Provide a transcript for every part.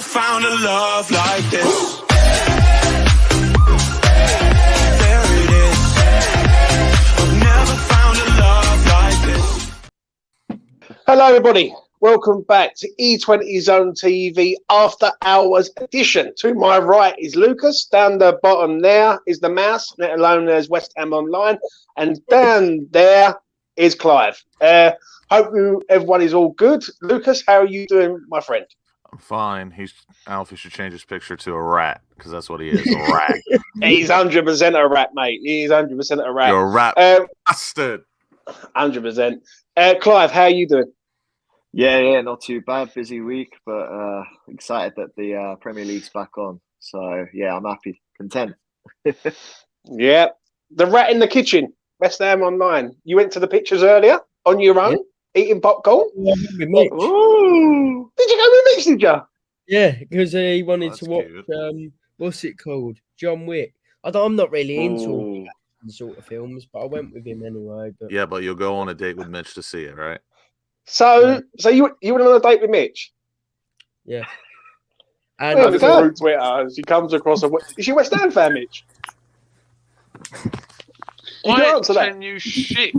Found a love like this. There it is. I've never found a love like this. Hello, everybody. Welcome back to E20 Zone TV After Hours edition. To my right is Lucas. Down the bottom there is the mouse, let alone there's WestHamOnline. And down there is Clive. Hope everyone is all good. Lucas, how are you doing, my friend? I'm fine. Alfie should change his picture to a rat because that's what he is, a rat. He's 100% a rat, mate. He's 100% a rat. You're a rat bastard. 100%. Clive, how are you doing? Yeah, not too bad. Busy week, but excited that the Premier League's back on. So, yeah, I'm happy, content. Yeah. The rat in the kitchen, WestHamOnline. You went to the pictures earlier on your own? Yeah. Eating popcorn? Yeah, with Mitch. Ooh. Did you go with Mitch, did you? Yeah, because he wanted to watch, cute. What's it called? John Wick. I'm not really into sort of films, but I went with him anyway. But... Yeah, but you'll go on a date with Mitch to see it, right? So you went on a date with Mitch? Yeah. And through Twitter, she comes across is she West Ham fan, Mitch? Why can you shit?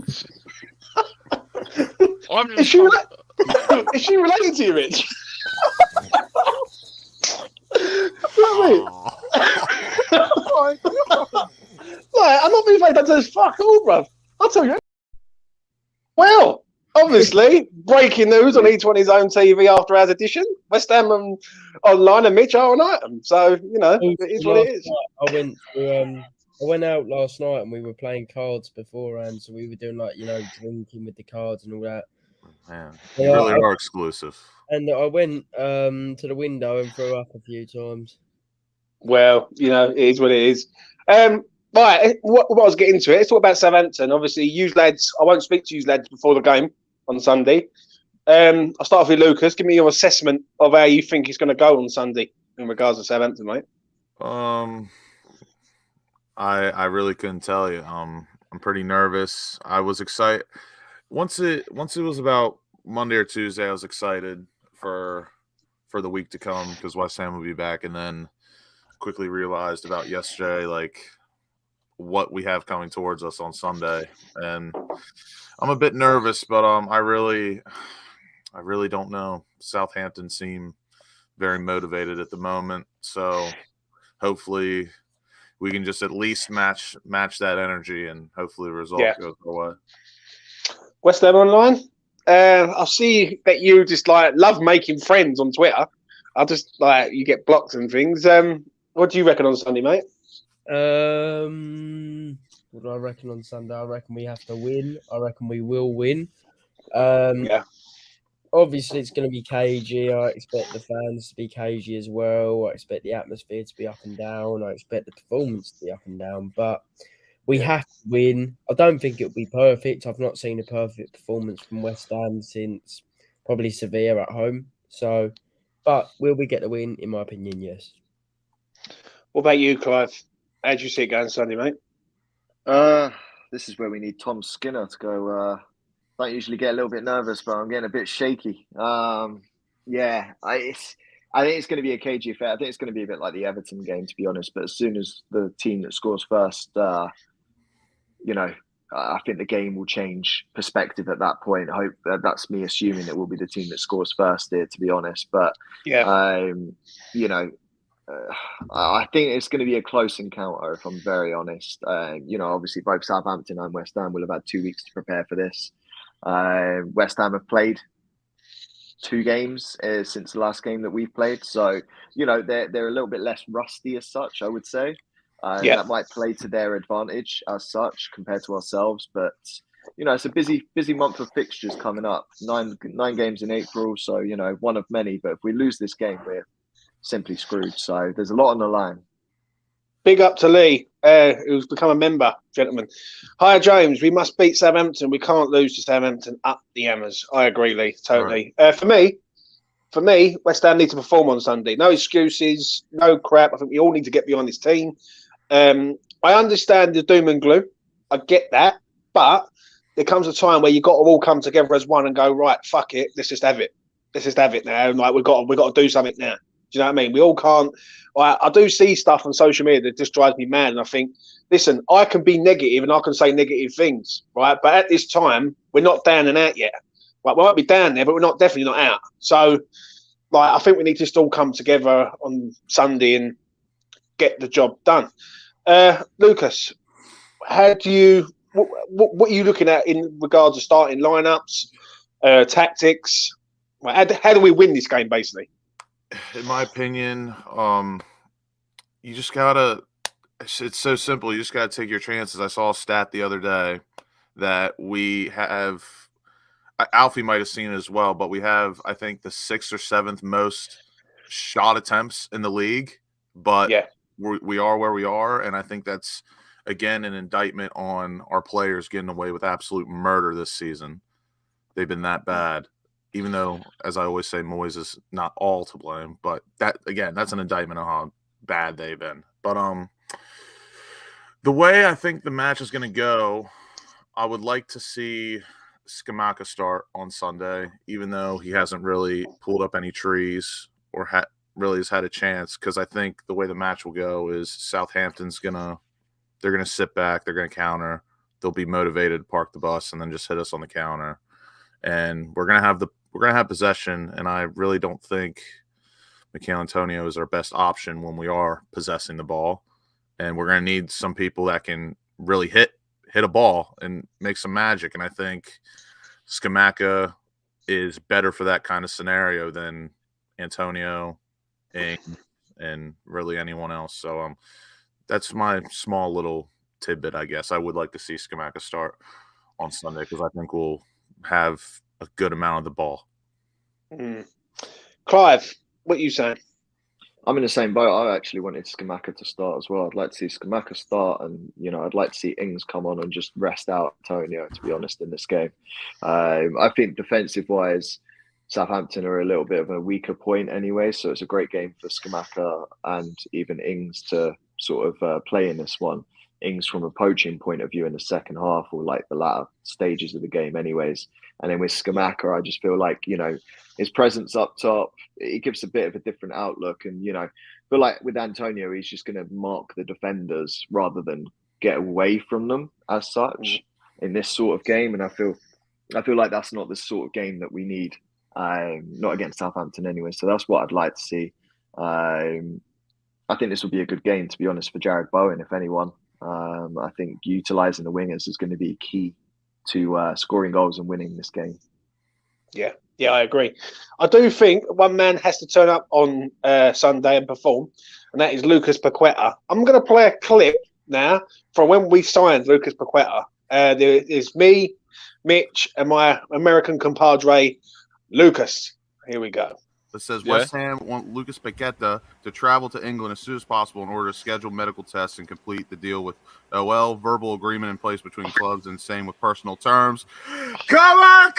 Is she related to you, Mitch? I'm not being played. That says fuck all, bruv. I'll tell you. Well, obviously, breaking news on E20 Zone TV After Hours edition. West Ham online and Mitch are an item. So, it is what it is. I went out last night and we were playing cards beforehand. So we were doing drinking with the cards and all that. Man, you really are exclusive. And I went to the window and threw up a few times. Well, it is what it is. Right, what I was getting to it, let's talk about Southampton. Obviously, you lads, I won't speak to you lads before the game on Sunday. I'll start off with Lucas. Give me your assessment of how you think it's going to go on Sunday in regards to Southampton, mate. I really couldn't tell you. I'm pretty nervous. I was excited. Once it was about Monday or Tuesday, I was excited for the week to come because West Ham would be back, and then quickly realized about yesterday, what we have coming towards us on Sunday, and I'm a bit nervous, but I really don't know. Southampton seem very motivated at the moment, so hopefully we can just at least match that energy, and hopefully the result goes our way. WestHamOnline. I see that you just love making friends on Twitter. I just you get blocked and things. What do you reckon on Sunday, mate? What do I reckon on Sunday? I reckon we have to win. I reckon we will win. Obviously, it's going to be cagey. I expect the fans to be cagey as well. I expect the atmosphere to be up and down. I expect the performance to be up and down. But we have to win. I don't think it'll be perfect. I've not seen a perfect performance from West Ham since probably Sevilla at home. But will we get the win? In my opinion, yes. What about you, Clive? How do you see it going Sunday, mate? This is where we need Tom Skinner to go. Don't usually get a little bit nervous, but I'm getting a bit shaky. I think it's going to be a cagey affair. I think it's going to be a bit like the Everton game, to be honest. But as soon as the team that scores first, I think the game will change perspective at that point. I hope that's me assuming it will be the team that scores first here, to be honest. But I think it's going to be a close encounter, if I'm very honest. Obviously both Southampton and West Ham will have had 2 weeks to prepare for this. West Ham have played 2 games since the last game that we've played, so they're a little bit less rusty as such, I would say. That might play to their advantage as such compared to ourselves, but it's a busy month of fixtures coming up. Nine games in April, so one of many. But if we lose this game, we're simply screwed. So there's a lot on the line. Big up to Lee, who's become a member, gentlemen. Hi, James. We must beat Southampton. We can't lose to Southampton. Up the Hammers. I agree, Lee. Totally. Right. For me, West Ham need to perform on Sunday. No excuses, no crap. I think we all need to get behind this team. I understand the doom and gloom. I get that. But there comes a time where you've got to all come together as one and go, right, fuck it. Let's just have it. Let's just have it now. We've got to do something now. Do you know what I mean? We all can't. I do see stuff on social media that just drives me mad, and I think, listen, I can be negative and I can say negative things, right? But at this time, we're not down and out yet. Like, we might be down there, but we're definitely not out. So, like, I think we need to just all come together on Sunday and get the job done. Lucas, how do you? What are you looking at in regards to starting lineups, tactics? How do we win this game, basically? In my opinion, you just gotta. It's so simple. You just gotta take your chances. I saw a stat the other day that we have. Alfie might have seen it as well, but we have, I think, the 6th or 7th most shot attempts in the league. But we are where we are, and I think that's, again, an indictment on our players getting away with absolute murder this season. They've been that bad, even though, as I always say, Moyes is not all to blame. But that, again, that's an indictment on how bad they've been. But the way I think the match is going to go, I would like to see Scamacca start on Sunday, even though he hasn't really pulled up any trees or really has had a chance, because I think the way the match will go is Southampton's they're gonna sit back, they're gonna counter, they'll be motivated to park the bus and then just hit us on the counter, and we're gonna have possession. And I really don't think Michail Antonio is our best option when we are possessing the ball, and we're gonna need some people that can really hit a ball and make some magic. And I think Scamacca is better for that kind of scenario than Antonio and really anyone else. So that's my small little tidbit, I guess. I would like to see Scamacca start on Sunday because I think we'll have a good amount of the ball. Clive, what are you saying? I'm in the same boat. I actually wanted Scamacca to start as well. I'd like to see Scamacca start, and I'd like to see Ings come on and just rest out Antonio, to be honest, in this game. I think defensive-wise, Southampton are a little bit of a weaker point anyway, so it's a great game for Scamacca and even Ings to sort of play in this one. Ings, from a poaching point of view, in the second half or like the latter stages of the game anyways. And then with Scamacca, I just feel like, his presence up top, it gives a bit of a different outlook. And, but like with Antonio, he's just going to mark the defenders rather than get away from them as such in this sort of game. And I feel like that's not the sort of game that we need, not against Southampton anyway. So that's what I'd like to see. I think this will be a good game, to be honest, for Jarrod Bowen, if anyone. I think utilising the wingers is going to be key to scoring goals and winning this game. Yeah, I agree. I do think one man has to turn up on Sunday and perform, and that is Lucas Paquetá. I'm going to play a clip now from when we signed Lucas Paquetá. There is me, Mitch, and my American compadre, Lucas. Here we go. It says West Ham want Lucas Paquetá to travel to England as soon as possible in order to schedule medical tests and complete the deal with OL. Verbal agreement in place between clubs and same with personal terms. Come on!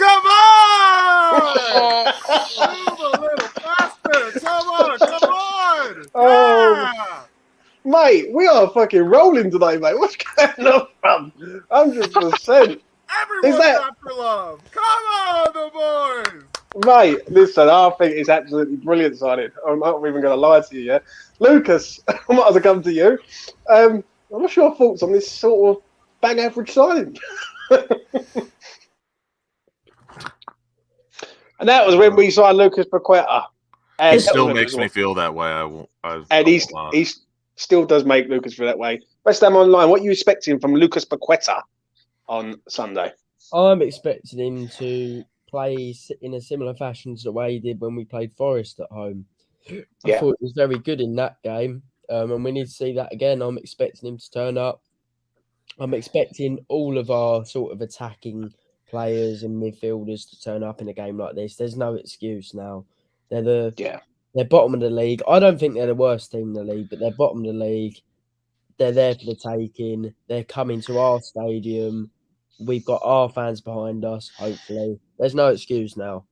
Move a little faster! Come on! Yeah! Mate, we are fucking rolling today, mate. What's going on, fam? 100%. Everyone's after love. Come on, the boys! Mate, listen, I think it's absolutely brilliant signing. I'm not even going to lie to you, yeah? Lucas, I might as well come to you. What's your thoughts on this sort of bang average signing? And that was when we signed Lucas Paquetá. He still makes me feel that way. He still does make Lucas feel that way. WestHamOnline, what are you expecting from Lucas Paquetá on Sunday? I'm expecting him to play in a similar fashion to the way he did when we played Forest at home. I thought he was very good in that game, and we need to see that again. I'm expecting him to turn up. I'm expecting all of our sort of attacking players and midfielders to turn up in a game like this. There's no excuse now. They're bottom of the league. I don't think they're the worst team in the league, but they're bottom of the league. They're there for the taking. They're coming to our stadium. We've got our fans behind us, hopefully. There's no excuse now.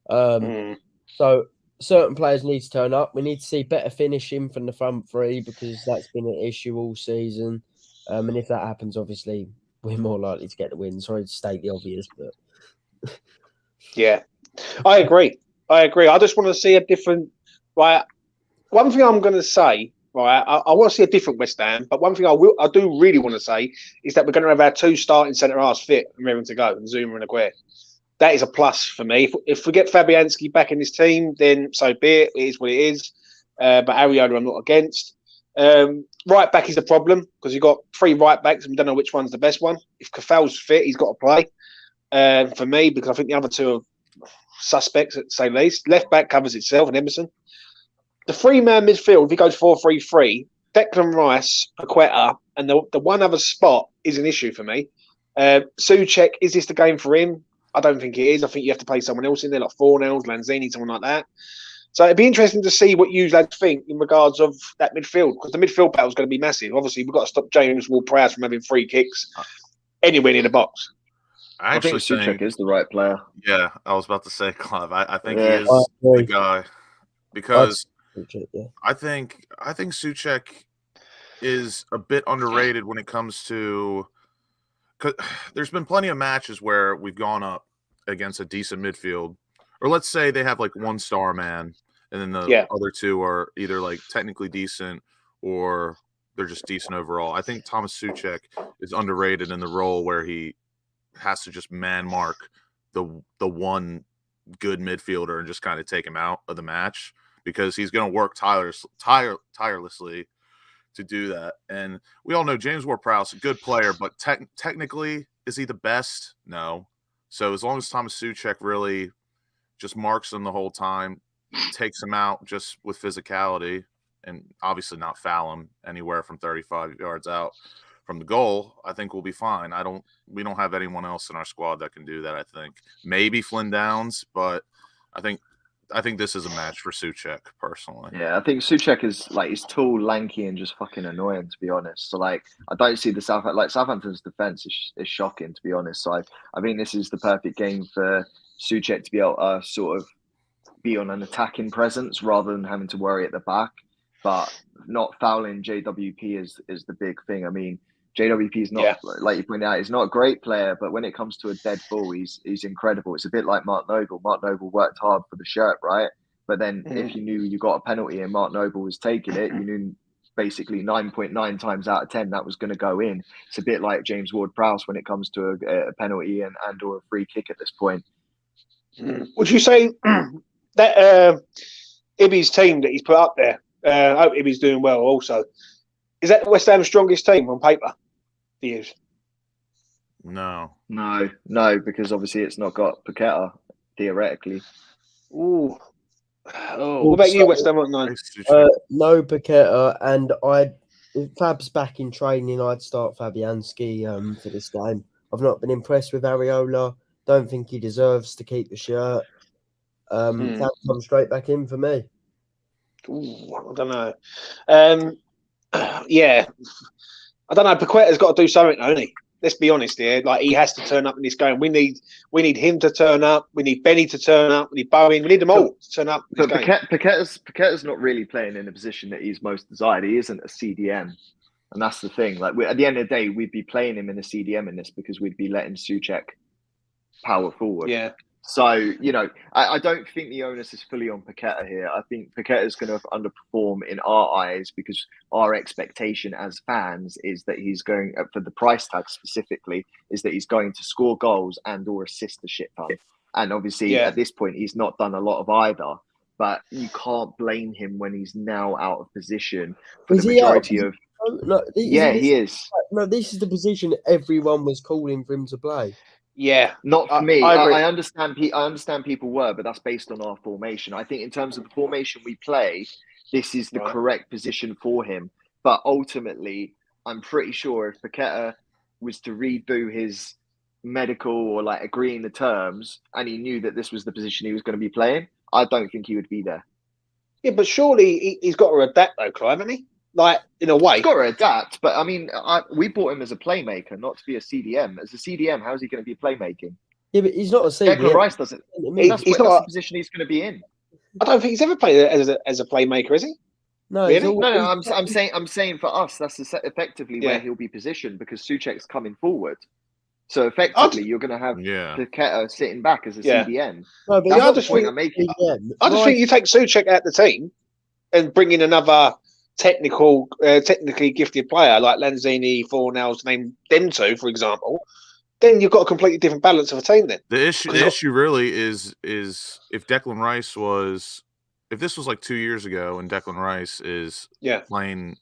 So certain players need to turn up. We need to see better finishing from the front three because that's been an issue all season. And if that happens, obviously, we're more likely to get the win. Sorry to state the obvious, but... Yeah, I agree. I just want to see a different... Right, one thing I'm going to say, right? I want to see a different West Ham, but one thing I do really want to say is that we're going to have our 2 starting centre halves fit and ready to go, and Zuma and Aguirre. That is a plus for me. If we get Fabianski back in this team, then so be it. It is what it is. But Ariola, I'm not against. Right back is a problem because you've got 3 right backs and we don't know which one's the best one. If Kafal's fit, he's got to play for me because I think the other 2 are suspects at say least. Left back covers itself and Emerson. The 3-man midfield, if he goes 4-3-3, Declan Rice, Paquetá, and the one other spot is an issue for me. Souček, is this the game for him? I don't think it is. I think you have to play someone else in there, like Fornells, Lanzini, someone like that. So it'd be interesting to see what you lads think in regards of that midfield, because the midfield battle is going to be massive. Obviously, we've got to stop James Ward-Prowse from having free kicks anywhere near the box. I think Souček is the right player. Yeah, I was about to say, Clive. I think he is the guy because I think Souček is a bit underrated when it comes to. Cause there's been plenty of matches where we've gone up against a decent midfield, or let's say they have like 1 star man, and then the other 2 are either like technically decent or they're just decent overall. I think Thomas Souček is underrated in the role where he has to just man mark the one good midfielder and just kind of take him out of the match because he's going to work tirelessly to do that. And we all know James Ward-Prowse, a good player, but technically, is he the best? No. So as long as Thomas Souček really just marks him the whole time, takes him out just with physicality, and obviously not foul him anywhere from 35 yards out from the goal, I think we'll be fine. We don't have anyone else in our squad that can do that, I think. Maybe Flynn Downs, but I think this is a match for Souček, personally. Yeah, I think Souček is like, he's tall, lanky, and just fucking annoying, to be honest. So like, I don't see Southampton's defense is shocking, to be honest. So I think this is the perfect game for Souček to be able to sort of be on an attacking presence rather than having to worry at the back. But not fouling JWP is the big thing. I mean, JWP is not, like you pointed out, he's not a great player, but when it comes to a dead ball, he's incredible. It's a bit like Mark Noble. Mark Noble worked hard for the shirt, right? But then if you knew you got a penalty and Mark Noble was taking it, you knew basically 9.9 times out of 10 that was going to go in. It's a bit like James Ward-Prowse when it comes to a penalty and or a free kick at this point. Would you say that Ibby's team that he's put up there, I hope Ibby's doing well also, is that West Ham's strongest team on paper? To use? No, because obviously it's not got Paquetá theoretically. Ooh. Oh, what about you, West Ham? No Paquetá, and if Fab's back in training, I'd start Fabianski for this game. I've not been impressed with Ariola. Don't think he deserves to keep the shirt. Fab comes straight back in for me. Ooh, I don't know. Yeah, I don't know. Paqueta's got to do something, hasn't he? Let's be honest here. Like, he has to turn up in this game. We need him to turn up. We need Benny to turn up. We need Bowen. We need them all to turn up. But Paqueta's not really playing in a position that he's most desired. He isn't a CDM, and that's the thing. Like, at the end of the day, we'd be playing him in a CDM in this because we'd be letting Souček power forward. Yeah. So, you know, I don't think the onus is fully on Paquetá here. I think Paquetá is going to underperform in our eyes because our expectation as fans is that he's going, for the price tag specifically, is that he's going to score goals and or assist the shit ton. And obviously at this point, he's not done a lot of either. But you can't blame him when he's now out of position for the majority of... No, he is. No, this is the position everyone was calling for him to play. Yeah, not for me. I understand. I understand people were, but that's based on our formation. I think in terms of the formation we play, this is the correct position for him. But ultimately, I'm pretty sure if Paquetá was to redo his medical or like agreeing the terms, and he knew that this was the position he was going to be playing, I don't think he would be there. Yeah, but surely he's got to adapt though, Clive, hasn't he? Like, in a way. He's got to adapt, but I mean, we bought him as a playmaker, not to be a CDM. As a CDM, how is he going to be playmaking? Yeah, but he's not a CDM. Declan Rice doesn't. That's the position he's going to be in. I don't think he's ever played as a playmaker, is he? No, really? No. I'm saying for us, that's effectively where he'll be positioned because Souček's coming forward. So effectively, you're going to have Paquetá sitting back as a CDM. No, but I just think you take Souček out the team. and bring in another technically gifted player like Lanzini, Fornals, name them two, for example, then you've got a completely different balance of a team then. The issue really is if Declan Rice was, if this was like 2 years ago and Declan Rice is playing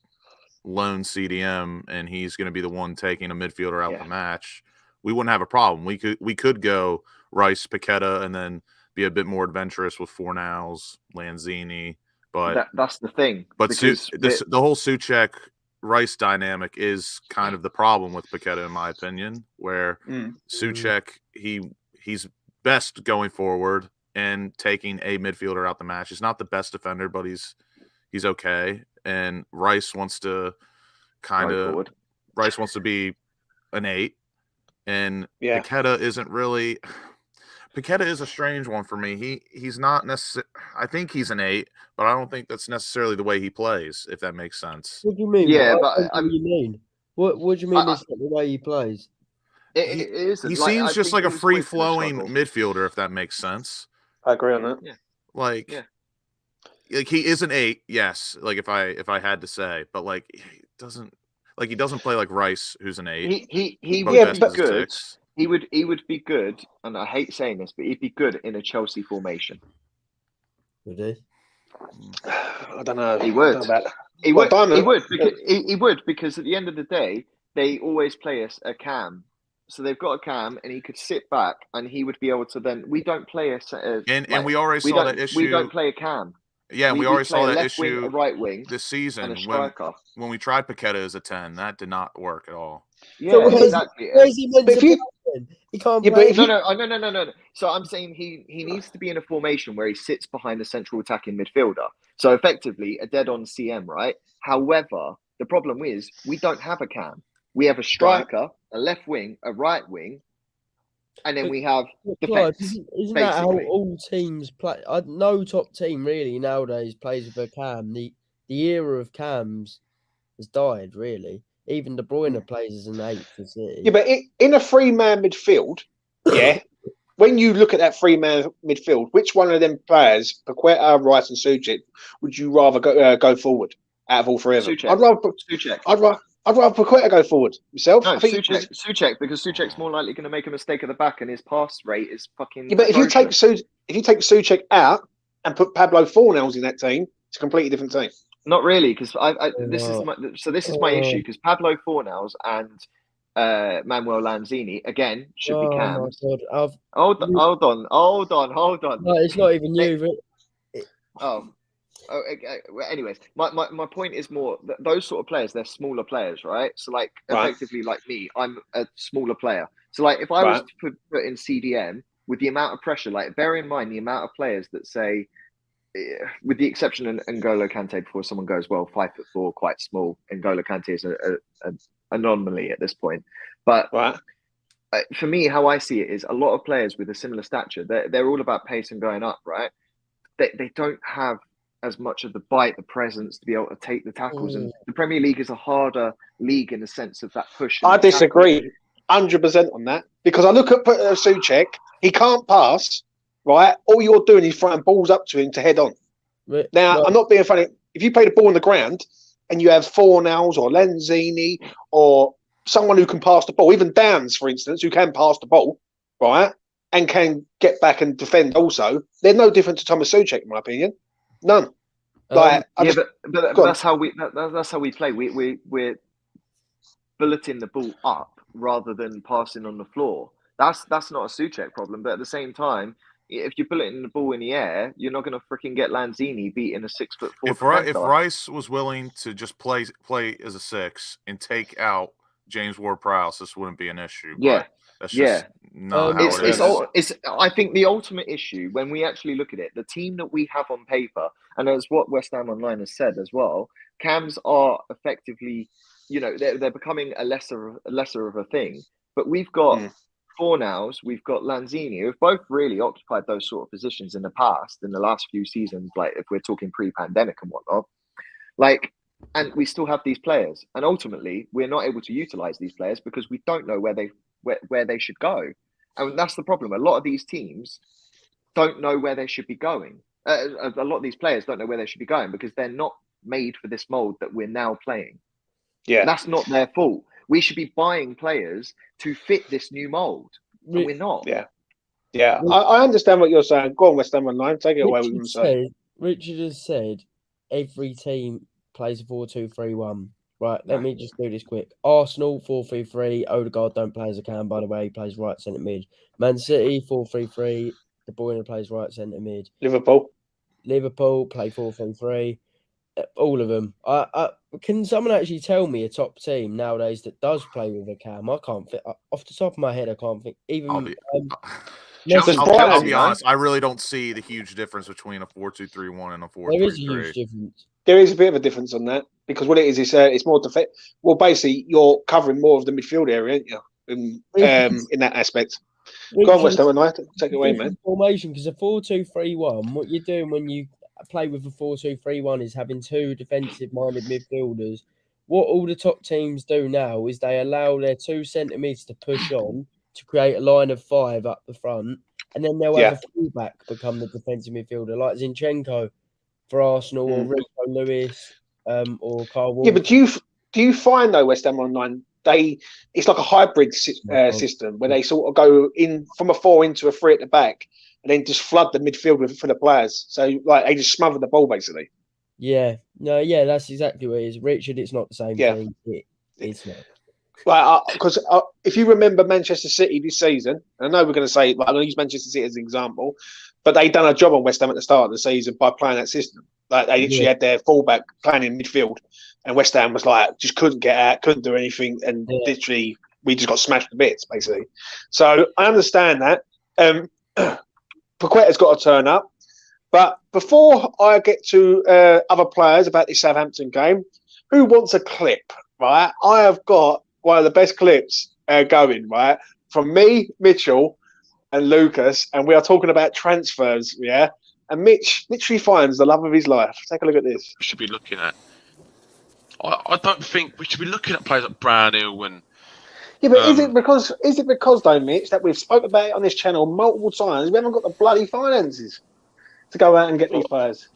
lone CDM and he's going to be the one taking a midfielder out the match, we wouldn't have a problem. We could go Rice, Paquetá, and then be a bit more adventurous with Fornals, Lanzini. But that's the thing. But the whole Souček Rice dynamic is kind of the problem with Paquetá, in my opinion, where Souček he's best going forward and taking a midfielder out the match. He's not the best defender, but he's okay. And Rice wants to Rice wants to be an 8, and Paquetá isn't really. Paquetá is a strange one for me. He's not necessarily. I think he's an 8, but I don't think that's necessarily the way he plays. If that makes sense. What do you mean? Yeah, what do you mean? What do you mean? It's not the way he plays. It is. He seems just like a free-flowing midfielder, if that makes sense. I agree on that. Yeah. Like he is an 8, yes. Like if I had to say, but like he doesn't play like Rice, who's an 8. He would be good. He would be good, and I hate saying this, but he'd be good in a Chelsea formation. Would he? I don't know. He would. He would because at the end of the day, they always play a cam. So they've got a cam, and he could sit back, and he would be able to then. We don't play and we already saw that issue. We don't play a cam. Yeah, we already saw that issue. Wing, a right wing this season and a striker. when we tried Paquetá as a 10. That did not work at all. Yeah, so exactly. Where's he meant to play? He can't play. No. So I'm saying he needs to be in a formation where he sits behind the central attacking midfielder. So effectively a dead-on CM, right? However, the problem is we don't have a cam. We have a striker, a left wing, a right wing, and then we have defense. Isn't that how all teams play? No top team really nowadays plays with a cam. The era of cams has died, really. Even De Bruyne plays as an 8 for City. Yeah, but in a 3-man midfield, when you look at that 3-man midfield, which one of them players, Paquetá, Rice, and Souček, would you rather go forward out of all 3 of them? Souček. I'd rather Paquetá go forward. Yourself? No, Souček, because Souček's more likely going to make a mistake at the back, and his pass rate is fucking. Yeah, but if you take Souček out and put Pablo Fornals in that team, it's a completely different team. Not really, because this is my issue, because Pablo Fornals and Manuel Lanzini again should be cams. Hold on. No, it's not even you. Anyways, my point is more that those sort of players, they're smaller players, right? So like effectively, like me, I'm a smaller player. So like if I was to put in CDM with the amount of pressure, like bear in mind the amount of players that say, with the exception of N'Golo Kante, before someone goes, well, 5'4", quite small. N'Golo Kante is an anomaly at this point. But for me, how I see it is a lot of players with a similar stature, they're all about pace and going up, right? They don't have as much of the bite, the presence to be able to take the tackles. And the Premier League is a harder league in the sense of that push. I disagree 100% on that, because I look at Souček, he can't pass. Right, all you're doing is throwing balls up to him to head on. I'm not being funny. If you play the ball on the ground and you have Fornals or Lanzini or someone who can pass the ball, even Downs, for instance, who can pass the ball, right, and can get back and defend also, they're no different to Thomas Souček, in my opinion. None. But that's how we play. We're bulleting the ball up rather than passing on the floor. That's not a Souček problem, but at the same time, if you put it in the ball in the air, you're not going to freaking get Lanzini beating a 6'4". If Rice was willing to just play as a 6 and take out James Ward-Prowse, this wouldn't be an issue. Yeah, that's just not how it is. I think the ultimate issue when we actually look at it, the team that we have on paper, and as what WestHamOnline has said as well, cams are effectively, they're becoming a lesser of a thing. But we've got. Fornals, we've got Lanzini, who've both really occupied those sort of positions in the past, in the last few seasons, like if we're talking pre-pandemic and whatnot. And we still have these players. And ultimately, we're not able to utilize these players because we don't know where they should go. And that's the problem. A lot of these teams don't know where they should be going. A lot of these players don't know where they should be going because they're not made for this mold that we're now playing. Yeah, that's not their fault. We should be buying players to fit this new mold, and we're not. Yeah. I understand what you're saying. Go on, WestHamOnline. Take it away. Richard has said every team plays a 4-2-3-1. Right, let me just do this quick. Arsenal 4-3-3. Odegaard don't play as a cam, by the way. He plays right centre mid. Man City 4-3-3. De Bruyne plays right centre mid. Liverpool play 4-3-3. All of them. Can someone actually tell me a top team nowadays that does play with a cam? I can't fit off the top of my head. I can't think. Even I'll be Brighton, honest. I really don't see the huge difference between a 4-2-3-1 and a 4-3-3. there is a huge difference. There is a bit of a difference on that because what it is it's more defense. Well, basically, you're covering more of the midfield area, aren't you? In that aspect. Go on, WestHamOnline. Take it away, man. Formation, because a 4-2-3-1, what you're doing when you play with a 4-2-3-1 is having two defensive-minded midfielders. What all the top teams do now is they allow their two centre mids to push on to create a line of 5 up the front, and then they'll have a fullback become the defensive midfielder, like Zinchenko for Arsenal or Rico Lewis or Carl Walker. Yeah, but do you find though WestHamOnline it's like a hybrid system where they sort of go in from a 4 into a 3 at the back and then just flood the midfield for the players. So like they just smother the ball basically. Yeah, that's exactly what it is. Richard, it's not the same thing. It's not. Right, because if you remember Manchester City this season, I know we're going to say, I'm going to use Manchester City as an example, but they done a job on West Ham at the start of the season by playing that system. Like they literally had their fullback playing in midfield, and West Ham was like just couldn't get out, couldn't do anything, and literally we just got smashed to bits basically. So I understand that. Paquetá's got to turn up, but before I get to other players about this Southampton game, who wants a clip? Right, I have got one of the best clips going, right, from me, Mitchell, and Lucas, and we are talking about transfers, yeah? And Mitch literally finds the love of his life. Take a look at this. We should be looking at... I don't think we should be looking at players like Brownhill and... Yeah, but is it because though, Mitch, that we've spoken about it on this channel multiple times, we haven't got the bloody finances to go out and get these players?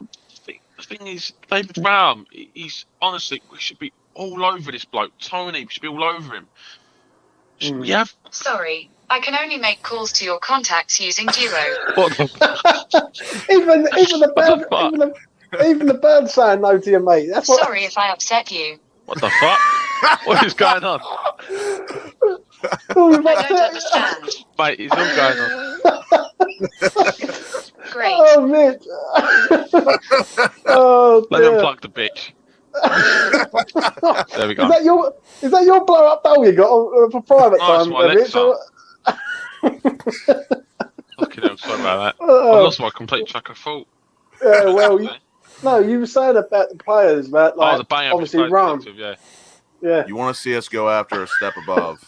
The thing is, David Brown, he's honestly, we should be all over this bloke. Tony, we should be all over him. We have... Sorry, I can only make calls to your contacts using Duo. What the even the bird saying no to your mate. That's what... Sorry if I upset you. What the fuck? What is going on? I don't understand. Mate, it's all going on. Great. Oh, Mitch. Oh, Let them plug the bitch. There we go. Is that your blow up doll you got for private time? Fucking hell, sorry about that. I lost my complete track of thought. Yeah, well, you were saying about the players, but like obviously Ram. Yeah. You want to see us go after a step above?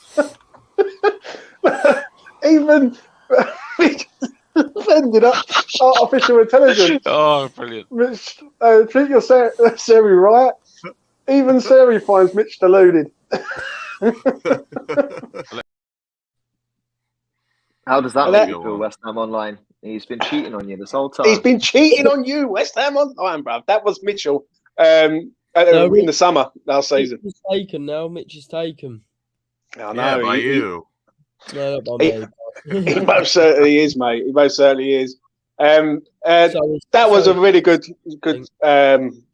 Even ended up artificial intelligence. Oh, brilliant! Mitch, treat your Siri right. Even Siri finds Mitch deluded. How does that make you feel, West Ham Online? He's been cheating on you this whole time. He's been cheating on you, West Ham Online, bruv. That was Mitchell in the summer last season. Mitch is taken now. Mitch is taken. Oh, no, by you. No, not by me. He most certainly is, mate. He most certainly is. That was a really good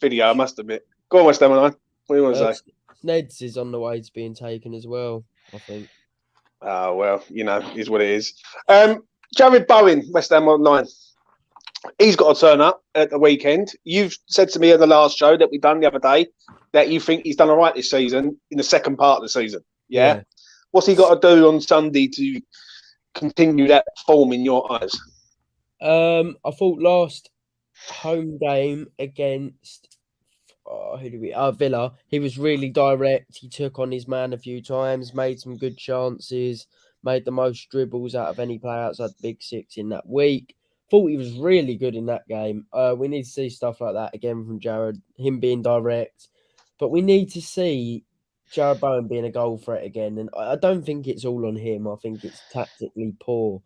video, I must admit. Go on, West Ham Online. What do you want to say? Ned's is on the way to being taken as well, I think. Oh, well, is what it is. Jarrod Bowen, West Ham Online. He's got to turn up at the weekend. You've said to me at the last show that we done the other day that you think he's done all right this season in the second part of the season. Yeah? What's he got to do on Sunday to continue that form in your eyes? I thought last home game against Villa, he was really direct. He took on his man a few times, made some good chances, made the most dribbles out of any player outside the Big Six in that week. Thought he was really good in that game. We need to see stuff like that again from Jarrod, him being direct. But we need to see Jarrod Bowen being a goal threat again. And I don't think it's all on him. I think it's tactically poor.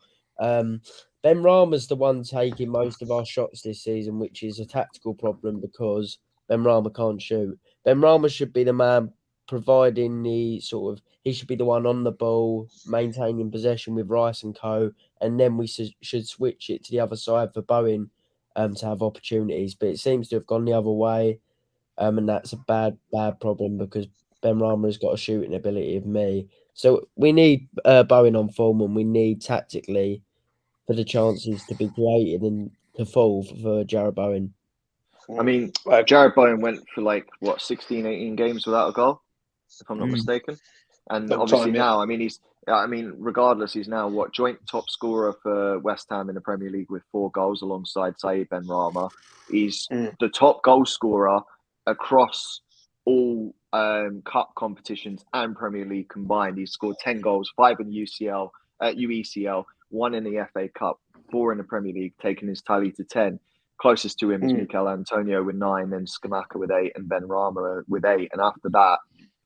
Benrahma's the one taking most of our shots this season, which is a tactical problem because Benrahma can't shoot. Benrahma should be the man providing the sort of, he should be the one on the ball, maintaining possession with Rice and co, and then we should switch it to the other side for Bowen to have opportunities. But it seems to have gone the other way, and that's a bad problem because Benrahma has got a shooting ability of me. So we need Bowen on form, and we need tactically for the chances to be created and to fall for Jarrod Bowen. I mean, Jarrod Bowen went for 16, 18 games without a goal, if I'm not mistaken. And Long obviously time, yeah. now, regardless, he's now joint top scorer for West Ham in the Premier League with 4 goals alongside Saïd Benrahma. He's the top goal scorer across all cup competitions and Premier League combined. He's scored 10 goals, 5 in UECL, 1 in the FA Cup, 4 in the Premier League, taking his tally to 10. Closest to him is Mikel Antonio with 9, then Skamaka with 8, and Benrahma with 8. And after that,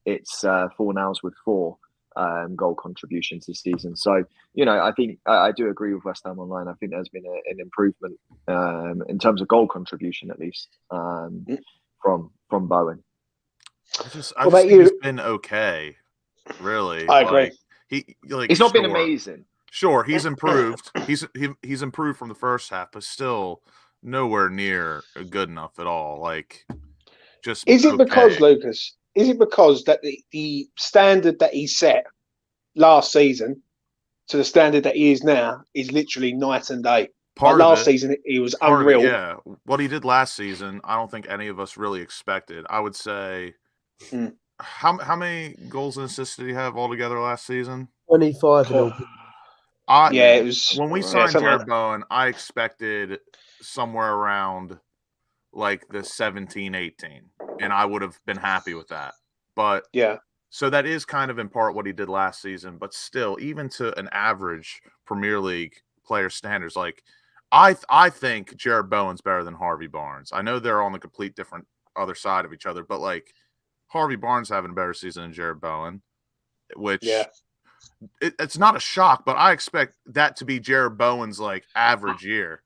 it's Fornals with 4 goal contributions this season. So, I think I do agree with West Ham Online. I think there's been an improvement in terms of goal contribution, at least, from Bowen. I just think he's been okay, really. I agree. He's not been amazing. Sure, he's improved. He's improved from the first half, but still nowhere near good enough at all. Is it because, Lucas? Is it because that the standard that he set last season to the standard that he is now is literally night and day? Last season, he was unreal. Yeah, what he did last season, I don't think any of us really expected. I would say, how many goals and assists did he have altogether last season? 25 in all. It was when we signed Jarrod Bowen, I expected somewhere around the 17, 18, and I would have been happy with that. But so that is kind of in part what he did last season, but still, even to an average Premier League player standards, I think Jarrod Bowen's better than Harvey Barnes. I know they're on the complete different other side of each other, but Harvey Barnes having a better season than Jarrod Bowen, which it's not a shock, but I expect that to be Jarrod Bowen's average year.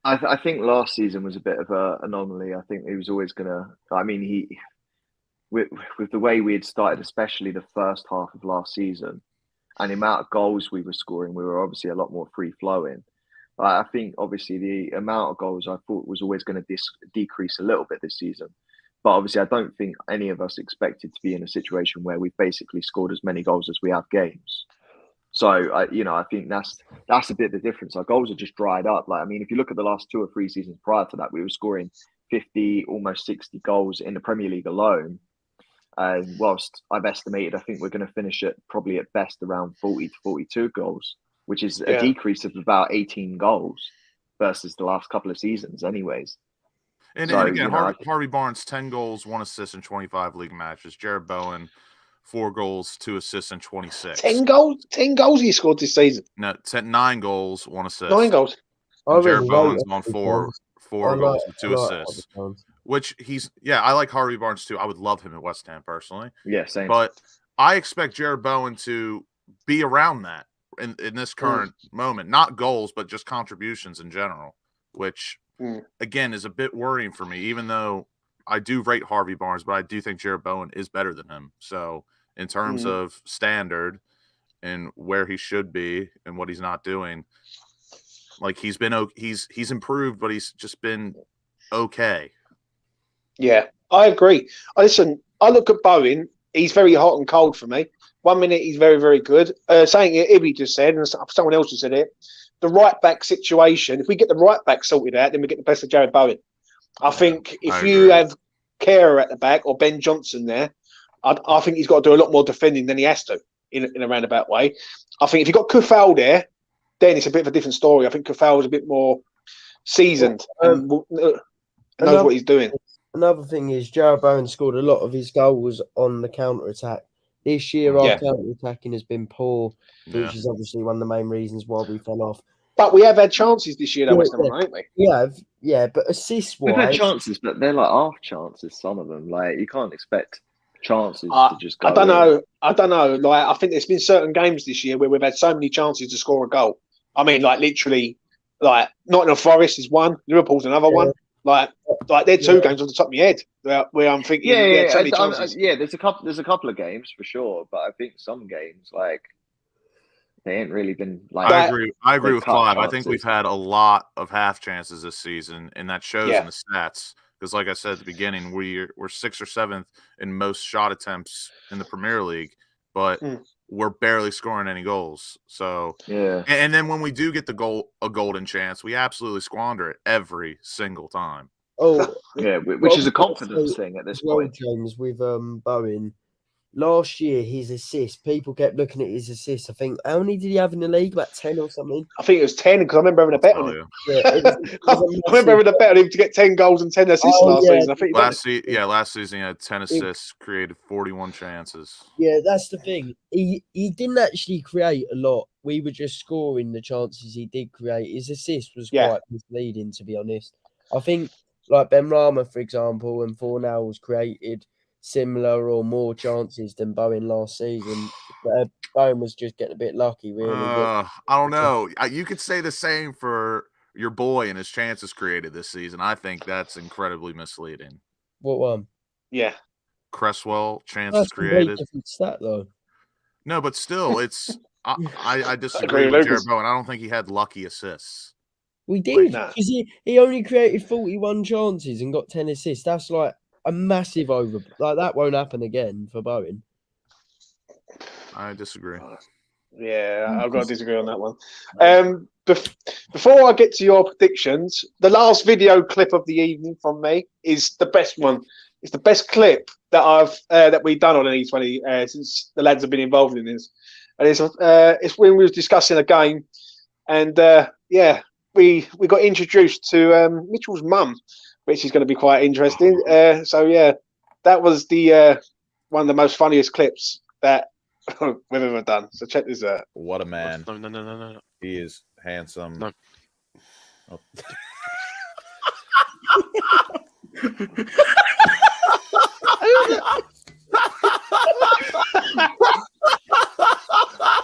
I think last season was a bit of an anomaly. I think he was always gonna. I mean, he with the way we had started, especially the first half of last season, and the amount of goals we were scoring, we were obviously a lot more free flowing. I think obviously the amount of goals I thought was always going to decrease a little bit this season. But obviously, I don't think any of us expected to be in a situation where we've basically scored as many goals as we have games. So, I think that's a bit of the difference. Our goals are just dried up. If you look at the last 2 or 3 seasons prior to that, we were scoring 50, almost 60 goals in the Premier League alone. And whilst I've estimated, I think we're going to finish at probably at best around 40 to 42 goals, which is a decrease of about 18 goals versus the last couple of seasons anyways. And again, Harvey Barnes, 10 goals, 1 assist in 25 league matches. Jarrod Bowen, 4 goals, 2 assists in 26. 10 goals he scored this season. No, 9 goals, 1 assist. 9 goals. Jarrod Bowen's on 4 goals with 2 assists. Which I like Harvey Barnes too. I would love him at West Ham personally. Yeah, same. But I expect Jarrod Bowen to be around that in this current moment. Not goals, but just contributions in general, which again is a bit worrying for me, even though I do rate Harvey Barnes, but I do think Jarrod Bowen is better than him. So in terms of standard and where he should be and what he's not doing, he's improved, but he's just been okay. Yeah, I agree. I look at Bowen. He's very hot and cold for me. 1 minute he's very, very good. Saying it, Ibby just said, and someone else just said it. The right back situation. If we get the right back sorted out, then we get the best of Jarrod Bowen. I think if you have Kehrer at the back or Ben Johnson there, I think he's got to do a lot more defending than he has to in a roundabout way. I think if you've got Kufal there, then it's a bit of a different story. I think Kufal is a bit more seasoned and knows what he's doing. Another thing is Jarrod Bowen scored a lot of his goals on the counter-attack. This year, our counter-attacking has been poor, which is obviously one of the main reasons why we fell off. But we have had chances this year, though, West Ham, haven't we? Yeah, but assist-wise... We've had chances, but they're half chances, some of them. You can't expect chances to just go I don't know. I think there's been certain games this year where we've had so many chances to score a goal. I mean, literally like Nottingham Forest is one, Liverpool's another one. Like they're two games off the top of my head where I'm thinking, so many chances. There's a couple of games for sure, but I think some games like they ain't really been like. I agree with Clive. I think we've had a lot of half chances this season, and that shows in the stats. Because, like I said at the beginning, we're 6th or 7th in most shot attempts in the Premier League, but we're barely scoring any goals. So and then when we do get a golden chance, we absolutely squander it every single time. Oh, which is a confidence thing at this point. James, with Bowen. Last year, his assists, people kept looking at his assists. I think, how many did he have in the league? About 10 or something? I think it was 10 because I remember having a bet on him. I remember having a bet on him to get 10 goals and 10 assists last season. I think last season he had 10 assists, created 41 chances. Yeah, that's the thing. He didn't actually create a lot. We were just scoring the chances he did create. His assist was quite misleading, to be honest. I think, like Ben Rama, for example, and Fornals created similar or more chances than Bowen last season. Bowen was just getting a bit lucky, really. I don't know. You could say the same for your boy and his chances created this season. I think that's incredibly misleading. What one? Yeah. Cresswell, chances created. Different stat, though. No, but still, it's I disagree with Jarrod Bowen. I don't think he had lucky assists. We did, because he only created 41 chances and got 10 assists. That's like a massive over. Like that won't happen again for Bowen. I disagree. Yeah, I've got to disagree on that one. Before I get to your predictions, the last video clip of the evening from me is the best one. It's the best clip that we've done on an E20 since the lads have been involved in this, and it's when we was discussing a game, and we got introduced to Mitchell's mum, which is going to be quite interesting. That was the one of the most funniest clips that we've ever done. So check this out. What a man! No. He is handsome. No. Oh.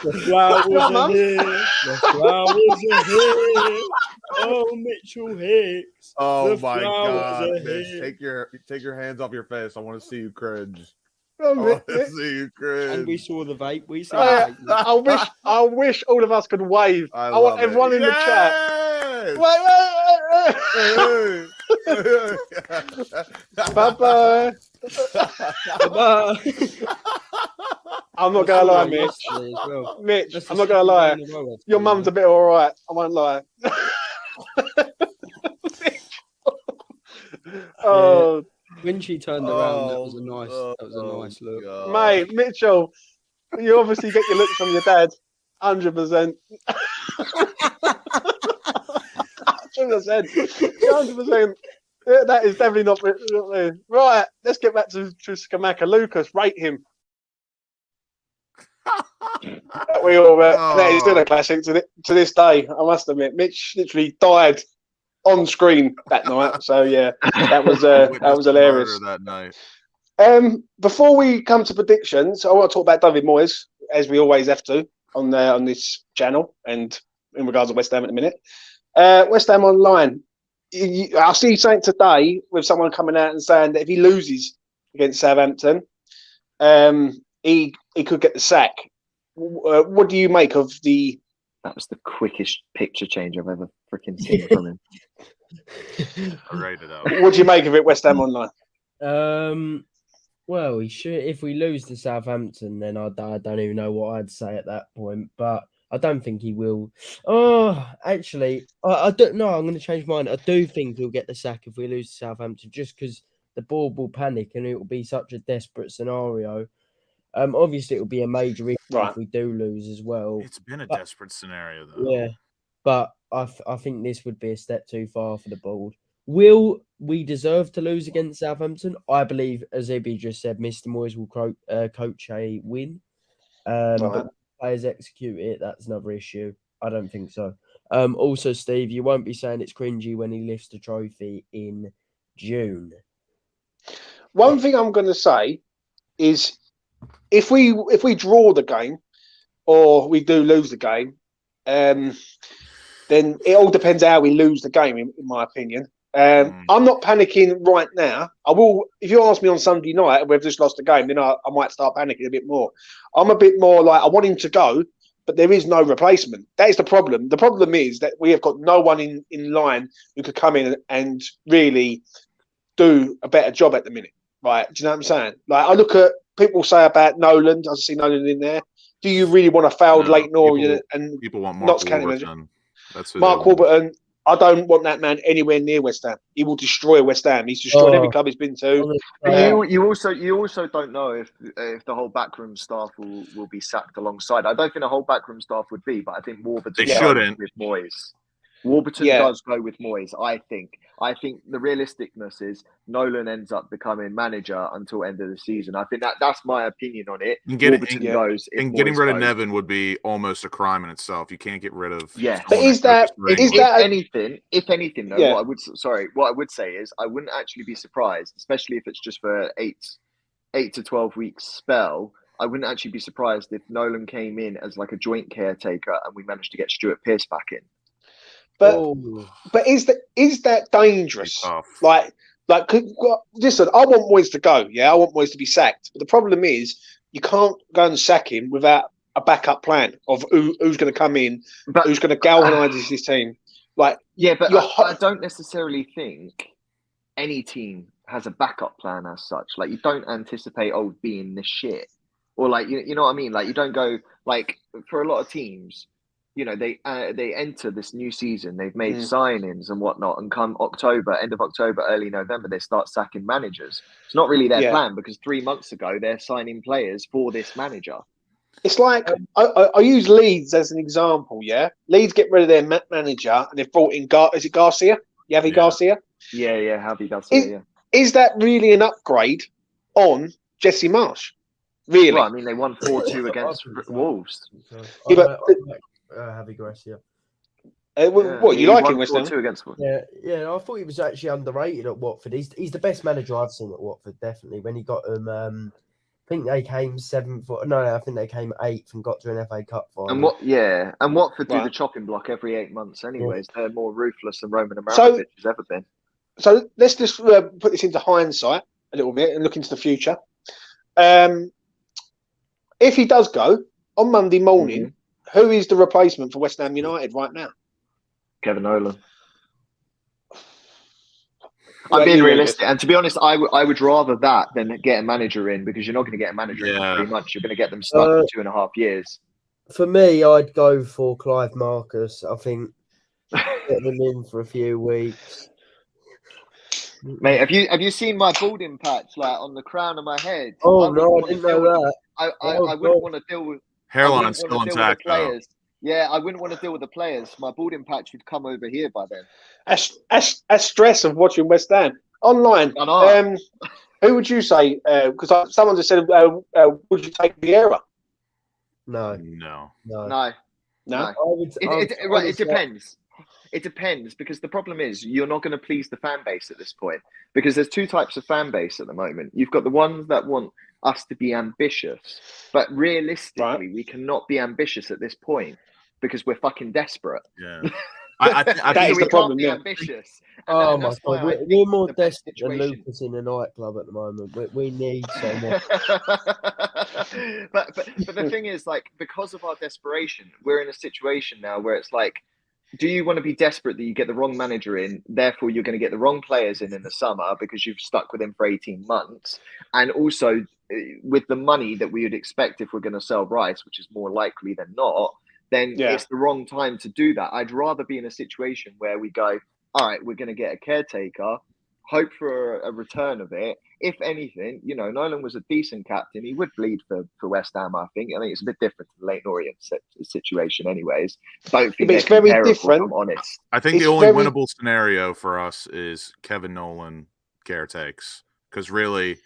The flowers are here. The flowers are here. Oh, Mitchell Hicks. Oh my God, Mitch, take your hands off your face. I want to see you cringe. I want to see you cringe. And we saw the vape. We saw the vape. I wish all of us could wave. I want everyone in the chat. Bye-bye. I'm not going to lie, Mitch. Mitch, I'm not going to lie. Your mum's a bit all right. I won't lie. Oh, when she turned around, that was a nice look. God. Mate, Mitchell, you obviously get your looks from your dad. 100%. 100%. That is definitely not me. Right, let's get back to Skamaka. Lucas, rate him. We all that is still a classic to this day, I must admit. Mitch literally died on screen that night. So yeah, that was hilarious. That night. Before we come to predictions, I want to talk about David Moyes, as we always have to on this channel, and in regards to West Ham at the minute. West Ham Online. I see something today with someone coming out and saying that if he loses against Southampton, he could get the sack. What do you make of the? That was the quickest picture change I've ever freaking seen from him. I rate it out. What do you make of it, West Ham Online? Well, he should. If we lose to Southampton, then I don't even know what I'd say at that point. But I don't think he will. Oh, actually, I don't know. I'm going to change mine. I do think he'll get the sack if we lose to Southampton, just because the board will panic and it will be such a desperate scenario. Obviously, it will be a major issue if we do lose as well. It's been a desperate scenario, though. Yeah, but I think this would be a step too far for the board. Will we deserve to lose against Southampton? I believe, as Ibby just said, Mr. Moyes will coach a win. But players execute it, that's another issue. I don't think so. Also, Steve, you won't be saying it's cringy when he lifts the trophy in June. One thing I'm going to say is if we draw the game or we do lose the game, then it all depends how we lose the game, in my opinion. I'm not panicking right now. I will, if you ask me on Sunday night and we've just lost the game, then I might start panicking a bit more. I'm a bit more like, I want him to go, but there is no replacement. That is the problem. The problem is that we have got no one in line who could come in and really do a better job at the minute. Right? Do you know what I'm saying? Like, I look at people say about Nolan. I see Nolan in there. Do you really want a failed Leighton Orient and people want Mark Notts County manager? Warburton? That's who Mark Warburton. I don't want that man anywhere near West Ham. He will destroy West Ham. He's destroyed every club he's been to. You also don't know if the whole backroom staff will be sacked alongside. I don't think the whole backroom staff would be, but I think Warburton shouldn't with Moyes. Warburton does go with Moyes. I think the realisticness is Nolan ends up becoming manager until end of the season. I think that's my opinion on it. Getting rid of Nevin would be almost a crime in itself. You can't get rid of. Yeah, but if anything though, what I would say is I wouldn't actually be surprised, especially if it's just for 8 to 12 weeks spell. I wouldn't actually be surprised if Nolan came in as like a joint caretaker and we managed to get Stuart Pearce back in. But is that dangerous? Like, listen, I want Moyes to go. Yeah, I want Moyes to be sacked. But the problem is, you can't go and sack him without a backup plan of who's going to come in, who's going to galvanise this team. Like, I don't necessarily think any team has a backup plan as such. Like, you don't anticipate being this shit, or like you know what I mean. Like, you don't go like for a lot of teams. You know, they enter this new season, they've made signings and whatnot, and come October, end of October, early November, they start sacking managers. It's not really their plan because 3 months ago, they're signing players for this manager. It's like, I use Leeds as an example, yeah? Leeds get rid of their manager and they've brought in, is it Garcia? Javi Garcia? Yeah, Javi Garcia, Is that really an upgrade on Jesse Marsh? Really? Well, I mean, they won 4-2 against Wolves. Javi Garcia. What you like in West Ham? Yeah. I thought he was actually underrated at Watford. He's the best manager I've seen at Watford, definitely. When he got them, I think they came 7th. No, I think they came 8th and got to an FA Cup final. And Watford do the chopping block every 8 months. Anyways, they're more ruthless than Roman Abramovich has ever been. So let's just put this into hindsight a little bit and look into the future. If he does go on Monday morning. Who is the replacement for West Ham United right now? Kevin Nolan. I'm being realistic, and to be honest, I would rather that than get a manager in, because you're not going to get a manager in for 3 months. You're going to get them stuck for 2.5 years. For me, I'd go for Clive Marcus. I think getting him in for a few weeks. Mate, have you seen my balding patch like on the crown of my head? Oh no, I didn't know that. I wouldn't want to deal with. Hairline still intact, though. Yeah, I wouldn't want to deal with the players. My balding patch would come over here by then. A stress of watching West Ham online. Who would you say? Because someone just said, would you take Vieira? No. It depends. It depends, because the problem is you're not going to please the fan base at this point, because there's 2 types of fan base at the moment. You've got the ones that want us to be ambitious, but realistically, we cannot be ambitious at this point because we're fucking desperate. Yeah, I that is the problem. Be ambitious. Oh my god, we're more desperate than Lucas in a nightclub at the moment. We need someone. but the thing is, like, because of our desperation, we're in a situation now where it's like, do you want to be desperate that you get the wrong manager in, therefore you're going to get the wrong players in the summer because you've stuck with him for 18 months? And also, with the money that we would expect if we're going to sell Rice, which is more likely than not, then it's the wrong time to do that. I'd rather be in a situation where we go, all right, we're going to get a caretaker, hope for a return of it. If anything, you know, Nolan was a decent captain. He would bleed for West Ham, I think. I think it's a bit different to the Leighton Orient situation anyways. Don't think it's very different. I'm honest. I think the only winnable scenario for us is Kevin Nolan caretakes. Because really,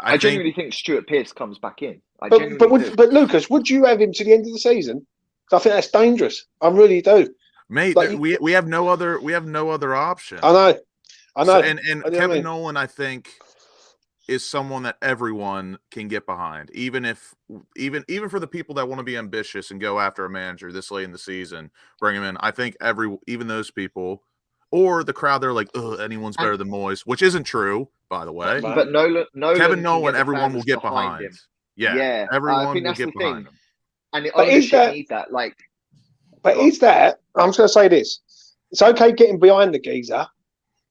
I genuinely think Stuart Pearce comes back in. But Lucas, would you have him to the end of the season? I think that's dangerous. I really do. Mate, we have no other option. I know. So, and Kevin Nolan, I think is someone that everyone can get behind, even for the people that want to be ambitious and go after a manager this late in the season, bring him in. I think even those people or the crowd, they're like, "Ugh, anyone's better than Moyes," which isn't true, by the way. But Nolan Kevin can Nolan, get the everyone will fans get behind. him. Yeah, everyone I think will that's get the behind thing. him. And the But ownership need that. But is that? I'm just going to say this: it's okay getting behind the geezer,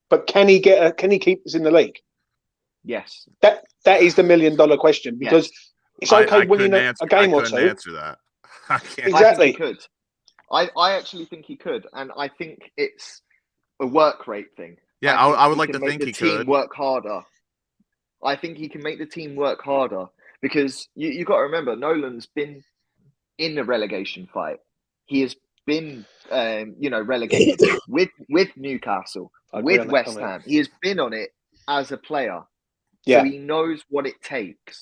but can he keep us in the league? Yes. That is the $1 million question, because it's okay winning a game or two. Answer that. I can't. Exactly. I think he could. I actually think he could, and I think it's a work rate thing. Yeah, I would like to think he could. Team work harder. I think he can make the team work harder, because you got to remember, Nolan's been in the relegation fight. He has been, relegated with Newcastle, with West Ham. He has been on it as a player, so he knows what it takes.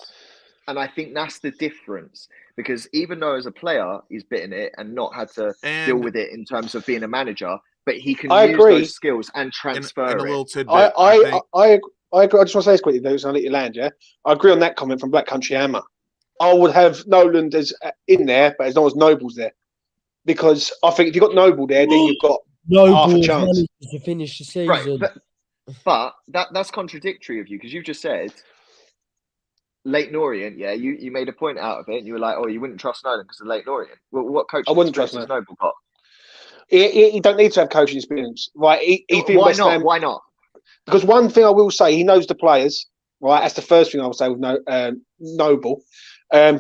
And I think that's the difference, because even though as a player he's bitten it and not had to deal with it in terms of being a manager, but he can use those skills and transfer and it. a little tidbit. I agree. I just want to say this quickly, though, so I'll let you land. Yeah, I agree on that comment from Black Country Hammer. I would have Nolan as in there, but as long as Noble's there, because I think if you've got Noble there, then you've got half a chance to finish the season. Right, but that's contradictory of you, because you just said Leighton Orient. Yeah, you made a point out of it, and you were like, "Oh, you wouldn't trust Nolan because of Leighton Orient." Well, what coaching experience has Noble got? He don't need to have coaching experience, right? Why not? Why not? Because one thing I will say, he knows the players, right? That's the first thing I will say with Noble.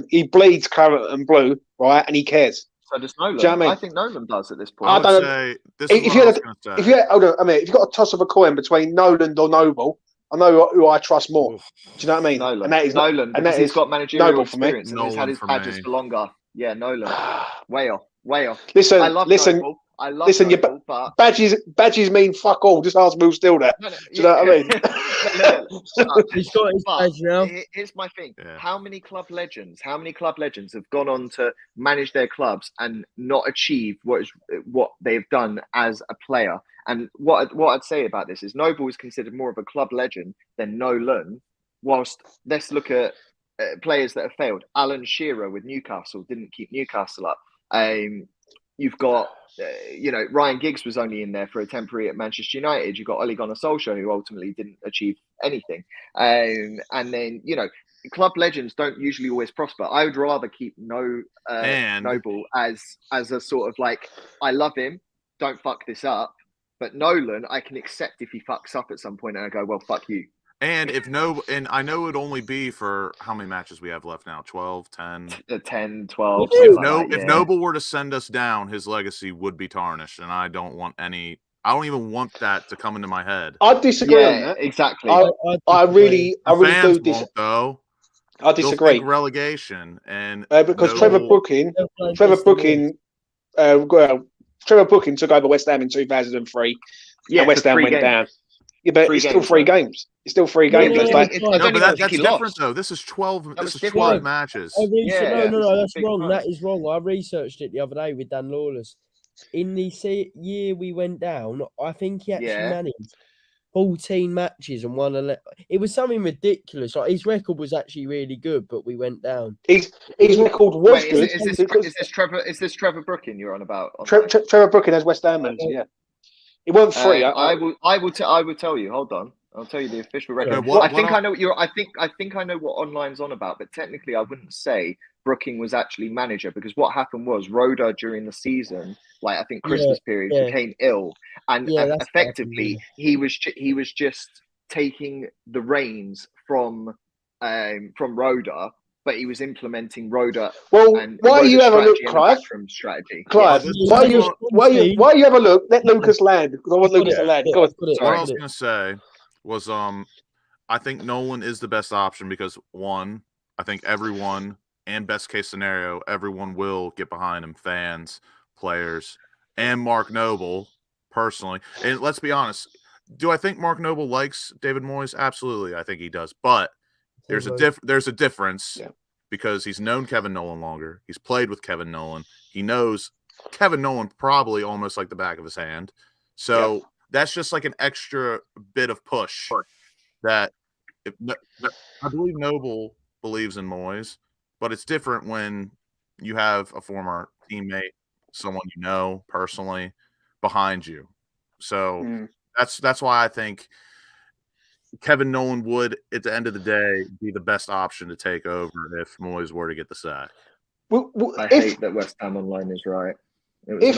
He bleeds claret and blue, right? And he cares. So does Nolan. Do you know what I mean? I think Nolan does at this point. I would say this is what I was going to say. If you've got a toss of a coin between Nolan or Noble, I know who I trust more. Do you know what I mean? Nolan. And that is Nolan, because he's got managerial experience and he's had his badges for longer. Yeah, Nolan. Way off. Listen, I love Noble. Noble, but badges mean fuck all. Just ask Will Still there. Do you know what I mean? He's got his badge now. Here's my thing. Yeah. How many club legends have gone on to manage their clubs and not achieve what they've done as a player? And what I'd say about this is Noble is considered more of a club legend than Nolan. Whilst let's look at players that have failed. Alan Shearer with Newcastle didn't keep Newcastle up. You've got, Ryan Giggs was only in there for a temporary at Manchester United. You've got Ole Gunnar Solskjaer, who ultimately didn't achieve anything. And then, club legends don't usually always prosper. I would rather keep Noble as a sort of like, I love him, don't fuck this up. But Nolan, I can accept if he fucks up at some point and I go, well, fuck you. And and I know it'd only be for how many matches we have left now? 12, 10? 10, 12. If Noble were to send us down, his legacy would be tarnished. And I don't even want that to come into my head. I disagree on that. Exactly. I really do disagree. Though. I disagree. Relegation and because Trevor Booking took over West Ham in 2003. Yeah, and West Ham went down. Yeah, but it's still 3 games. It's still 3 games. But that's different though. This is 12. This is 12 matches. No, that's wrong. That is wrong. I researched it the other day with Dan Lawless. In the year we went down, I think he actually managed 14 matches and won 11. It was something ridiculous. Like his record was actually really good, but we went down. His record was good. Is this Trevor Brooking you're on about? Trevor Brooking has West Ham, yeah. It wasn't 3. I will tell you. Hold on. I'll tell you the official record. I think I know what online's on about, but technically I wouldn't say Brooking was actually manager, because what happened was Roda during the season, like I think Christmas period, became ill, and effectively he was just taking the reins from Roda. But he was implementing Roda. Well, why you have a look, Clive? Clive, why you have a look? Let Lucas land, because I want Lucas to land. Go on. What I was going to say was, I think Nolan is the best option because one, I think everyone, and best case scenario, everyone will get behind him, fans, players, and Mark Noble personally. And let's be honest, do I think Mark Noble likes David Moyes? Absolutely, I think he does. But there's a difference because he's known Kevin Nolan longer. He's played with Kevin Nolan. He knows Kevin Nolan probably almost like the back of his hand. So that's just like an extra bit of push that I believe Noble believes in Moyes, but it's different when you have a former teammate, someone you know personally, behind you. So that's why I think Kevin Nolan would, at the end of the day, be the best option to take over if Moyes were to get the sack. I hate that West Ham Online is right. It was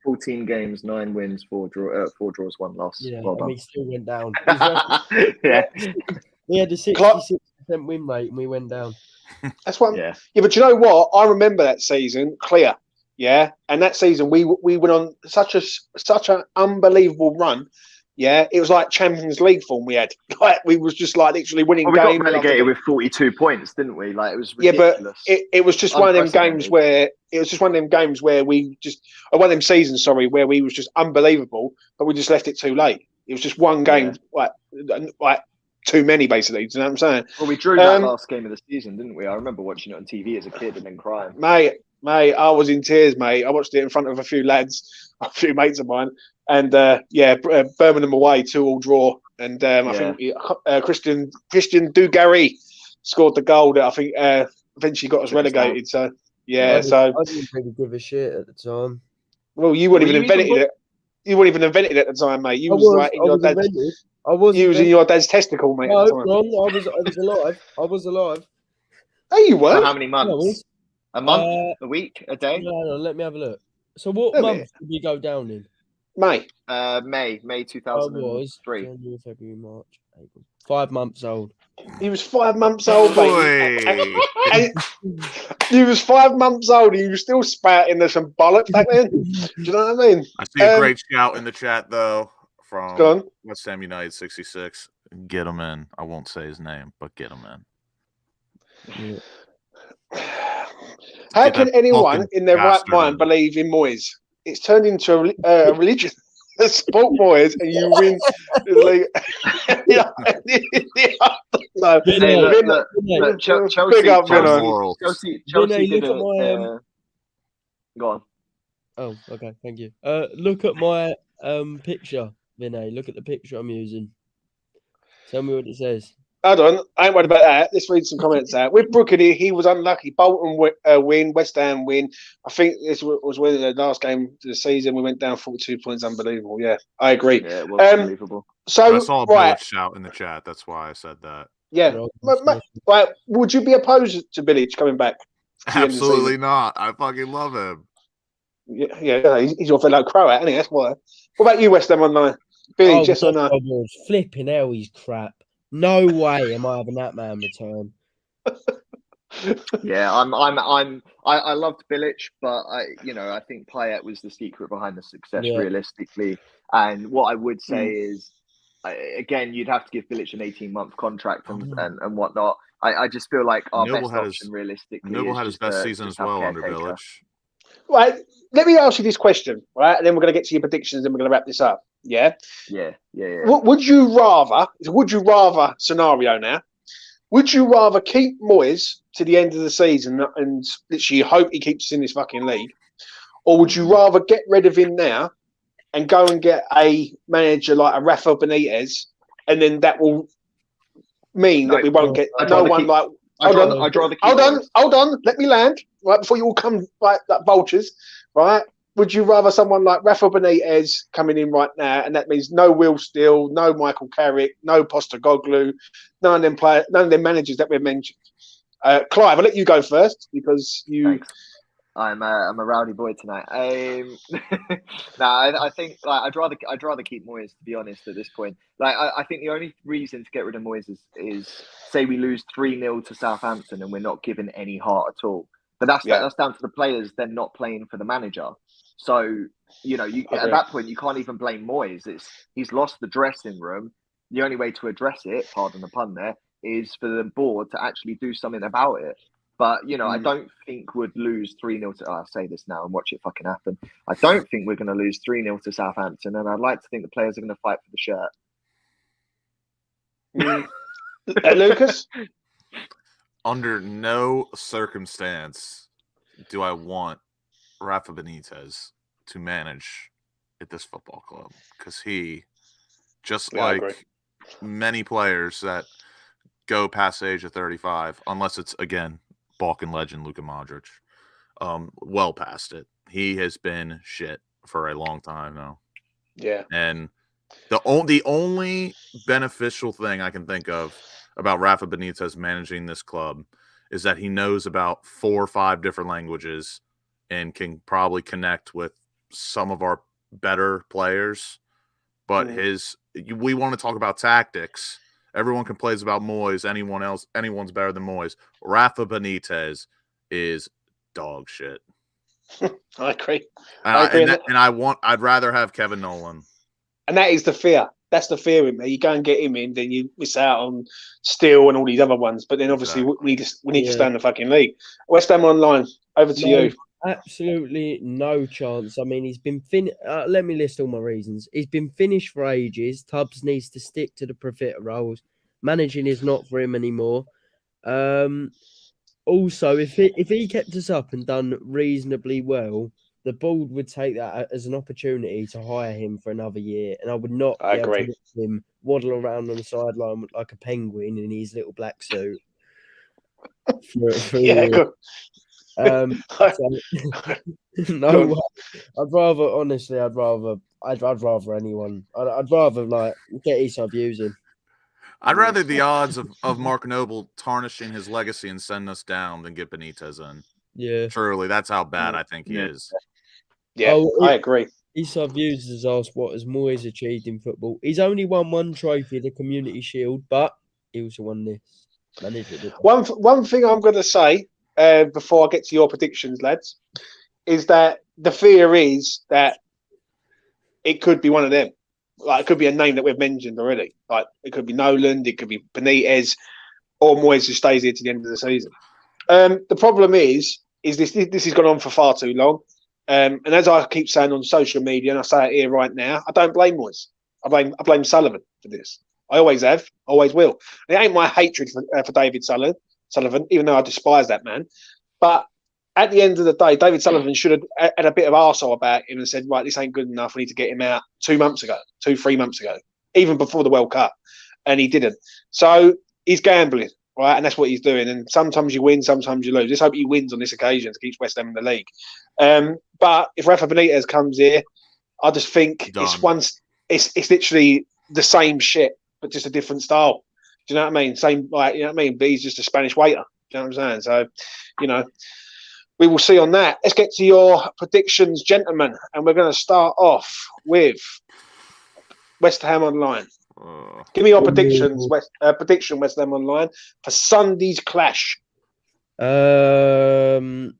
14 games, 9 wins, 4 draws, 1 loss. Yeah, Well and done. we still went down. Yeah. We had a 66% win rate and we went down. That's what. Yeah. Yeah, but you know what? I remember that season clear. Yeah, and that season we went on such an unbelievable run. Yeah, it was like Champions League form we had. Like we was just like literally winning Well, we games. got relegated with 42 points, didn't we? Like it was ridiculous. Yeah, but it was just one of them games where we just one of them seasons, sorry, where we was just unbelievable, but we just left it too late. It was just one game, like too many, basically. Do you know what I'm saying? Well, we drew that last game of the season, didn't we? I remember watching it on TV as a kid and then crying. Mate, I was in tears, mate. I watched it in front of a few lads, a few mates of mine, and Birmingham away 2-2 draw, and I think Christian Dugarry scored the goal that I think eventually got us relegated. So I didn't really give a shit at the time. Well, you wouldn't even invented it. You wouldn't even invented it at the time, mate. You was in your dad's testicle, mate. No, at the time. Ron, I was alive. I was alive. Oh, you were? For how many months? A month? A week? A day? No, let me have a look. So what month did we go down in? May. May 2003. January, February, March, April. 5 months old. He was 5 months old, mate. He was 5 months old. He was still spouting some bollocks back then. Do you know what I mean? I see a great shout in the chat though from West Ham United 66. Get him in. I won't say his name, but get him in. Yeah. How can anyone in their right mind believe in Moyes? It's turned into a religion. Support Moyes and you win the league. Chelsea didn't. Go on. Oh, okay, thank you. Look at my picture, Vinay. Look at the picture I'm using. Tell me what it says. Hold on, I ain't worried about that. Let's read some comments out. With Brooklyn, he was unlucky. Bolton win, West Ham win. I think this was when the last game of the season we went down 42 points. Unbelievable. Yeah, I agree. Yeah, it was unbelievable. So I saw a Bilic shout in the chat. That's why I said that. Yeah. Right. Would you be opposed to Bilic coming back? Absolutely not. I fucking love him. Yeah. He's your fellow Croat, isn't he? That's why. What about you, West Ham Online? Billy, yes or no? Flipping hell, he's crap. No way am I having that man return. Yeah, I loved Bilic, but I think Payet was the secret behind the success realistically. And what I would say is, again, you'd have to give Bilic an 18-month contract and whatnot. I just feel like our best option realistically. Noble had his best season as well under Bilic. Right, let me ask you this question, right? And then we're going to get to your predictions and we're going to wrap this up. Yeah. Would you rather scenario now? Would you rather keep Moyes to the end of the season and literally hope he keeps us in this fucking league, or would you rather get rid of him now and go and get a manager like a Rafa Benitez, and then that will mean that we won't get no one like. Hold on. Let me land right before you all come like vultures, right? Would you rather someone like Rafa Benitez coming in right now, and that means no Will Steele, no Michael Carrick, no Postecoglou, none of them managers that we've mentioned? Clive, I'll let you go first because you. Thanks. I'm a rowdy boy tonight. I think I'd rather keep Moyes, to be honest, at this point. I think the only reason to get rid of Moyes is say we lose 3-0 to Southampton and we're not given any heart at all. But that's down to the players. They're not playing for the manager. So at that point you can't even blame Moyes. He's lost the dressing room. The only way to address it, pardon the pun there, is for the board to actually do something about it. But, I don't think we'd lose 3-0 to... I'll say this now and watch it fucking happen. I don't think we're going to lose 3-0 to Southampton, and I'd like to think the players are going to fight for the shirt. Lucas? Under no circumstance do I want Rafa Benitez to manage at this football club, because he, just like many players that go past the age of 35, unless it's, again, Balkan legend Luka Modric. Well past it. He has been shit for a long time now. Yeah. And the only beneficial thing I can think of about Rafa Benitez managing this club is that he knows about 4 or 5 different languages and can probably connect with some of our better players. But we want to talk about tactics. Everyone complains about Moyes. Anyone's better than Moyes. Rafa Benitez is dog shit. I agree. I'd rather have Kevin Nolan. And that is the fear. That's the fear with me. You go and get him in, then you miss out on Steele and all these other ones. But then obviously we need to stay in the fucking league. West Ham Online, over to you. Absolutely no chance. I mean, he's been let me list all my reasons. He's been finished for ages. Tubbs needs to stick to the profiteroles. Managing is not for him anymore. Also, if he kept us up and done reasonably well, the board would take that as an opportunity to hire him for another year, and I would not be able to let him waddle around on the sideline like a penguin in his little black suit. For yeah, good. No, I'd rather anyone. I'd rather like get Isak using. I'd rather the odds of Mark Noble tarnishing his legacy and sending us down than get Benitez in. Yeah, truly, that's how bad I think he is. Yeah, I agree. Isak Views has asked what has Moyes achieved in football. He's only won 1 trophy, the Community Shield, but he also won this. One thing I'm going to say before I get to your predictions, lads, is that the fear is that it could be one of them. Like, it could be a name that we've mentioned already. Like, it could be Nolan, it could be Benitez, or Moyes who stays here to the end of the season. The problem is this has gone on for far too long. And as I keep saying on social media, and I say it here right now, I don't blame Moyes. I blame Sullivan for this. I always have, always will. And it ain't my hatred for David Sullivan, even though I despise that man. But at the end of the day, David Sullivan should have had a bit of arsehole about him and said, right, this ain't good enough. We need to get him out 3 months ago, even before the World Cup. And he didn't. So he's gambling, right? And that's what he's doing. And sometimes you win, sometimes you lose. Let's hope he wins on this occasion to keep West Ham in the league. But if Rafa Benitez comes here, I just think it's literally the same shit, but just a different style. Do you know what I mean? Same, like, you know what I mean? But he's just a Spanish waiter. Do you know what I'm saying? So, you know, we will see on that. Let's get to your predictions, gentlemen. And we're going to start off with West Ham Online. Give me your predictions, West Ham Online, for Sunday's clash. Right.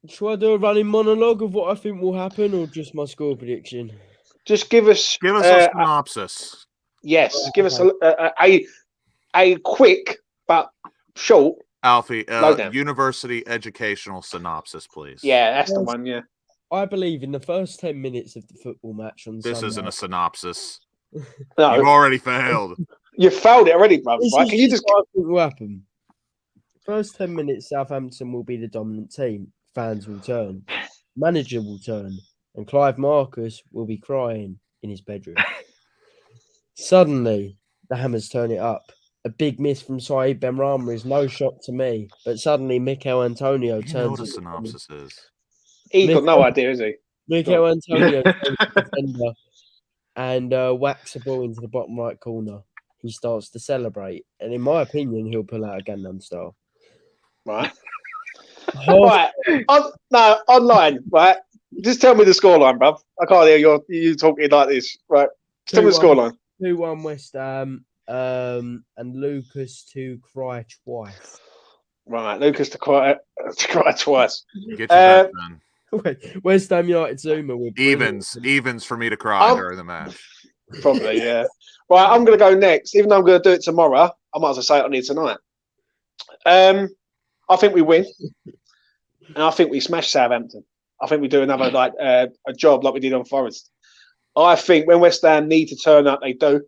Shall I do a running monologue of what I think will happen, or just my score prediction? Just give us a synopsis. Yes, give us a quick but short. Alfie, university educational synopsis, please. Yeah, that's the one. Yeah, I believe in the first 10 minutes of the football match on Sunday. This isn't a synopsis. No. You've already failed. You failed it already, bro. Right? Can you just? What will happen? First 10 minutes, Southampton will be the dominant team. Fans will turn, manager will turn, and Clive Marcus will be crying in his bedroom. Suddenly, the Hammers turn it up. A big miss from Saeed Benrahma is no shock to me, but suddenly Mikel Antonio turns. You know what a synopsis is? He's got no idea, is he? Mikel Antonio turns the defender and whacks a ball into the bottom right corner. He starts to celebrate, and in my opinion, he'll pull out a Gangnam Style. Right. Right. Online, right? Just tell me the scoreline, bruv. I can't hear you talking like this. Right. Just tell me the scoreline. 2-1 West Ham, and Lucas to cry twice. Right, Lucas to cry twice. Get you back then. Wait, West Ham United Zuma will evens for me to cry during the match. Probably, yeah. Right, I'm going to go next. Even though I'm going to do it tomorrow, I might as well say it on here tonight. I think we win, and I think we smash Southampton. I think we do another a job like we did on Forest. I think when West Ham need to turn up, they do.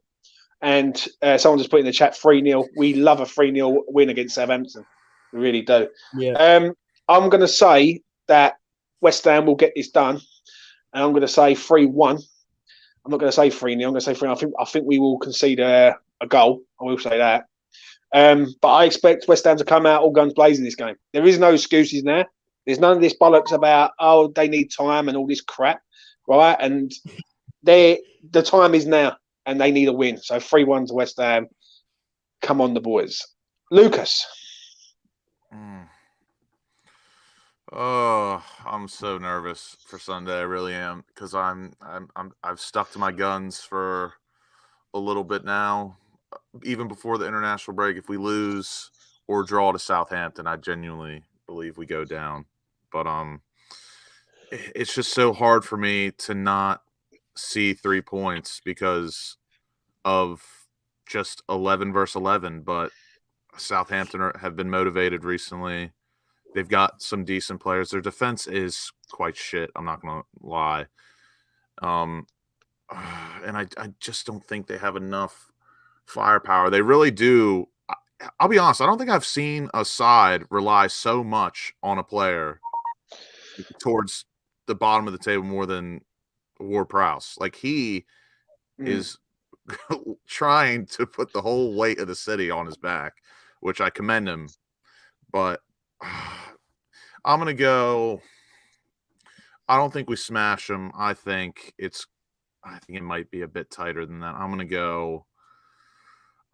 And someone just put in the chat 3-0. We love a 3-0 win against Southampton. We really do. Yeah. I'm going to say that West Ham will get this done, and I'm going to say 3-1. I'm not going to say 3-0. I'm going to say 3-0. I think we will concede a a goal. I will say that. But I expect West Ham to come out all guns blazing this game. There is no excuses now. There's none of this bollocks about, oh, they need time and all this crap, right? And the time is now, and they need a win. So 3-1 to West Ham. Come on, the boys. Lucas. Oh, I'm so nervous for Sunday. I really am, because I've stuck to my guns for a little bit now. Even before the international break, if we lose or draw to Southampton, I genuinely believe we go down. But it's just so hard for me to not see 3 points because of just 11 versus 11. But Southampton have been motivated recently. They've got some decent players. Their defense is quite shit. I'm not going to lie. And I just don't think they have enough firepower. They really do. I'll be honest. I don't think I've seen a side rely so much on a player towards the bottom of the table more than Ward-Prowse. Like, he is trying to put the whole weight of the city on his back, which I commend him. But I'm going to go. I don't think we smash them. I think it might be a bit tighter than that. I'm going to go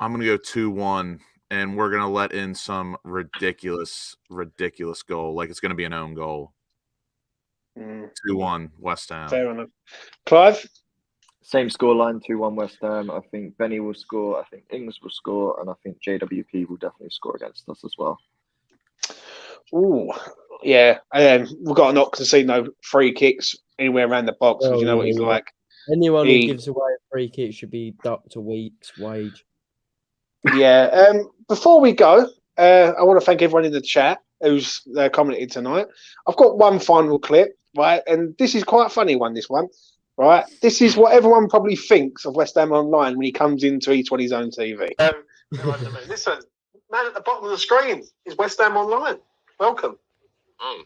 2-1, and we're going to let in some ridiculous goal. Like, it's going to be an own goal. 2-1 West Ham. Fair enough. Clive? Same scoreline, 2-1 West Ham. I think Benny will score. I think Ings will score. And I think JWP will definitely score against us as well. Ooh, yeah. We've got an Oxacino free kicks anywhere around the box, because you know what he's like. Anyone who gives away a free kick should be docked a week's wage. Yeah. Before we go, I want to thank everyone in the chat who's commented tonight. I've got one final clip, right? And this is quite a funny one, this one, right? This is what everyone probably thinks of West Ham Online when he comes into E20 Zone TV. Listen, man at the bottom of the screen is West Ham Online. Welcome. Oh.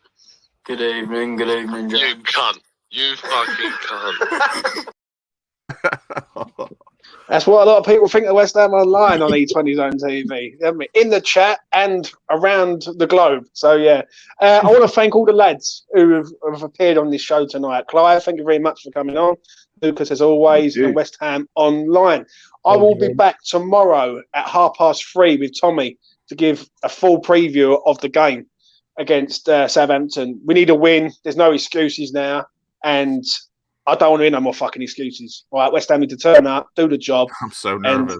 Good evening, John. You cunt. You fucking cunt. That's what a lot of people think of West Ham Online on E20 Zone TV. In the chat and around the globe. So, yeah. I want to thank all the lads who have appeared on this show tonight. Clive, thank you very much for coming on. Lucas, as always, and West Ham Online. I will be back tomorrow at 3:30 with Tommy to give a full preview of the game against Southampton. We need a win. There's no excuses now. And I don't want to hear no more fucking excuses. Right, West Ham need to turn up, do the job. I'm so nervous.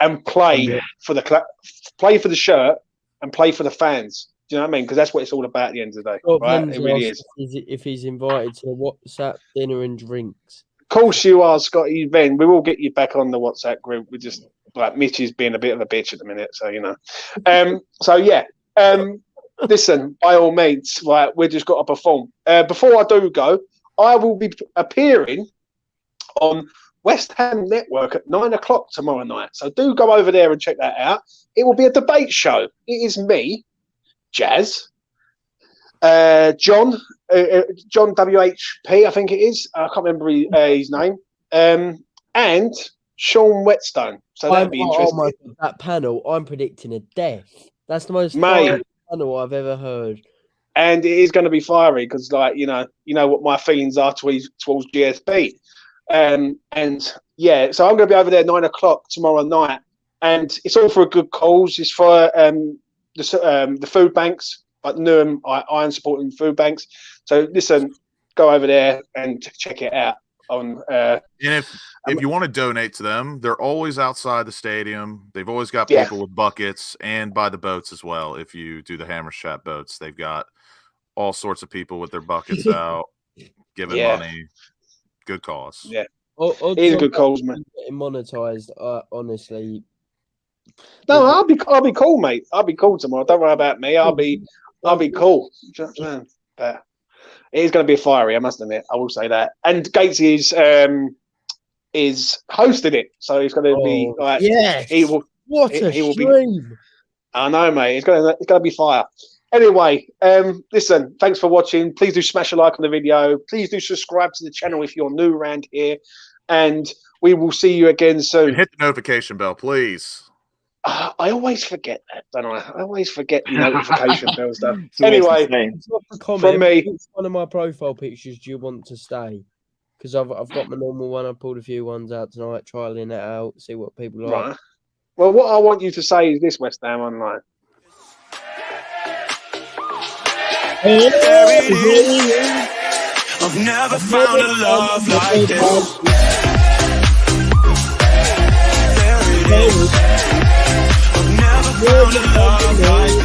And play for the shirt and play for the fans. Do you know what I mean? Because that's what it's all about at the end of the day. Well, right? It really is. If he's invited to a WhatsApp dinner and drinks. Of course you are, Scotty. Ben, we will get you back on the WhatsApp group. We just, like, Mitch is being a bit of a bitch at the minute, so, you know. So, yeah. Listen, by all means, right, we've just got to perform. Before I do go, I will be appearing on West Ham Network at 9:00 tomorrow night. So do go over there and check that out. It will be a debate show. It is me, Jazz, John WHP, I think it is. I can't remember his name. And Sean Whetstone. So that'd be interesting. Oh my God, that panel, I'm predicting a death. That's the most fiery panel I've ever heard. And it is going to be fiery because, like, you know what my feelings are towards GSB. And yeah, so I'm going to be over there at 9:00 tomorrow night, and it's all for a good cause. It's for the food banks, like Newham Iron supporting food banks. So listen, go over there and check it out. And if you want to donate to them, they're always outside the stadium. They've always got people with buckets, and by the boats as well. If you do the Hammers Chat boats, they've got all sorts of people with their buckets out, giving money. Good cause. Yeah, it is a good cause, man. Getting monetized, honestly. No, I'll be cool, mate. I'll be cool tomorrow. Don't worry about me. I'll be cool. But it is going to be fiery, I must admit. I will say that. And Gatesy is hosting it, so it's going to be like he will. What a stream! I know, mate. It's going to be fire. Anyway, listen, thanks for watching. Please do smash a like on the video. Please do subscribe to the channel if you're new around here. And We will see you again soon. Hit the notification bell, please. I always forget that, don't I? I always forget the notification bell stuff. It's always the Anyway, same. Drop a comment. From me. Which one of my profile pictures do you want to stay? Because I've got my normal one. I pulled a few ones out tonight, trialing it out, see what people like. right. Well, what I want you to say is this, West Ham Online. There it is. I've never found a love like this. There it is. I've never found a love like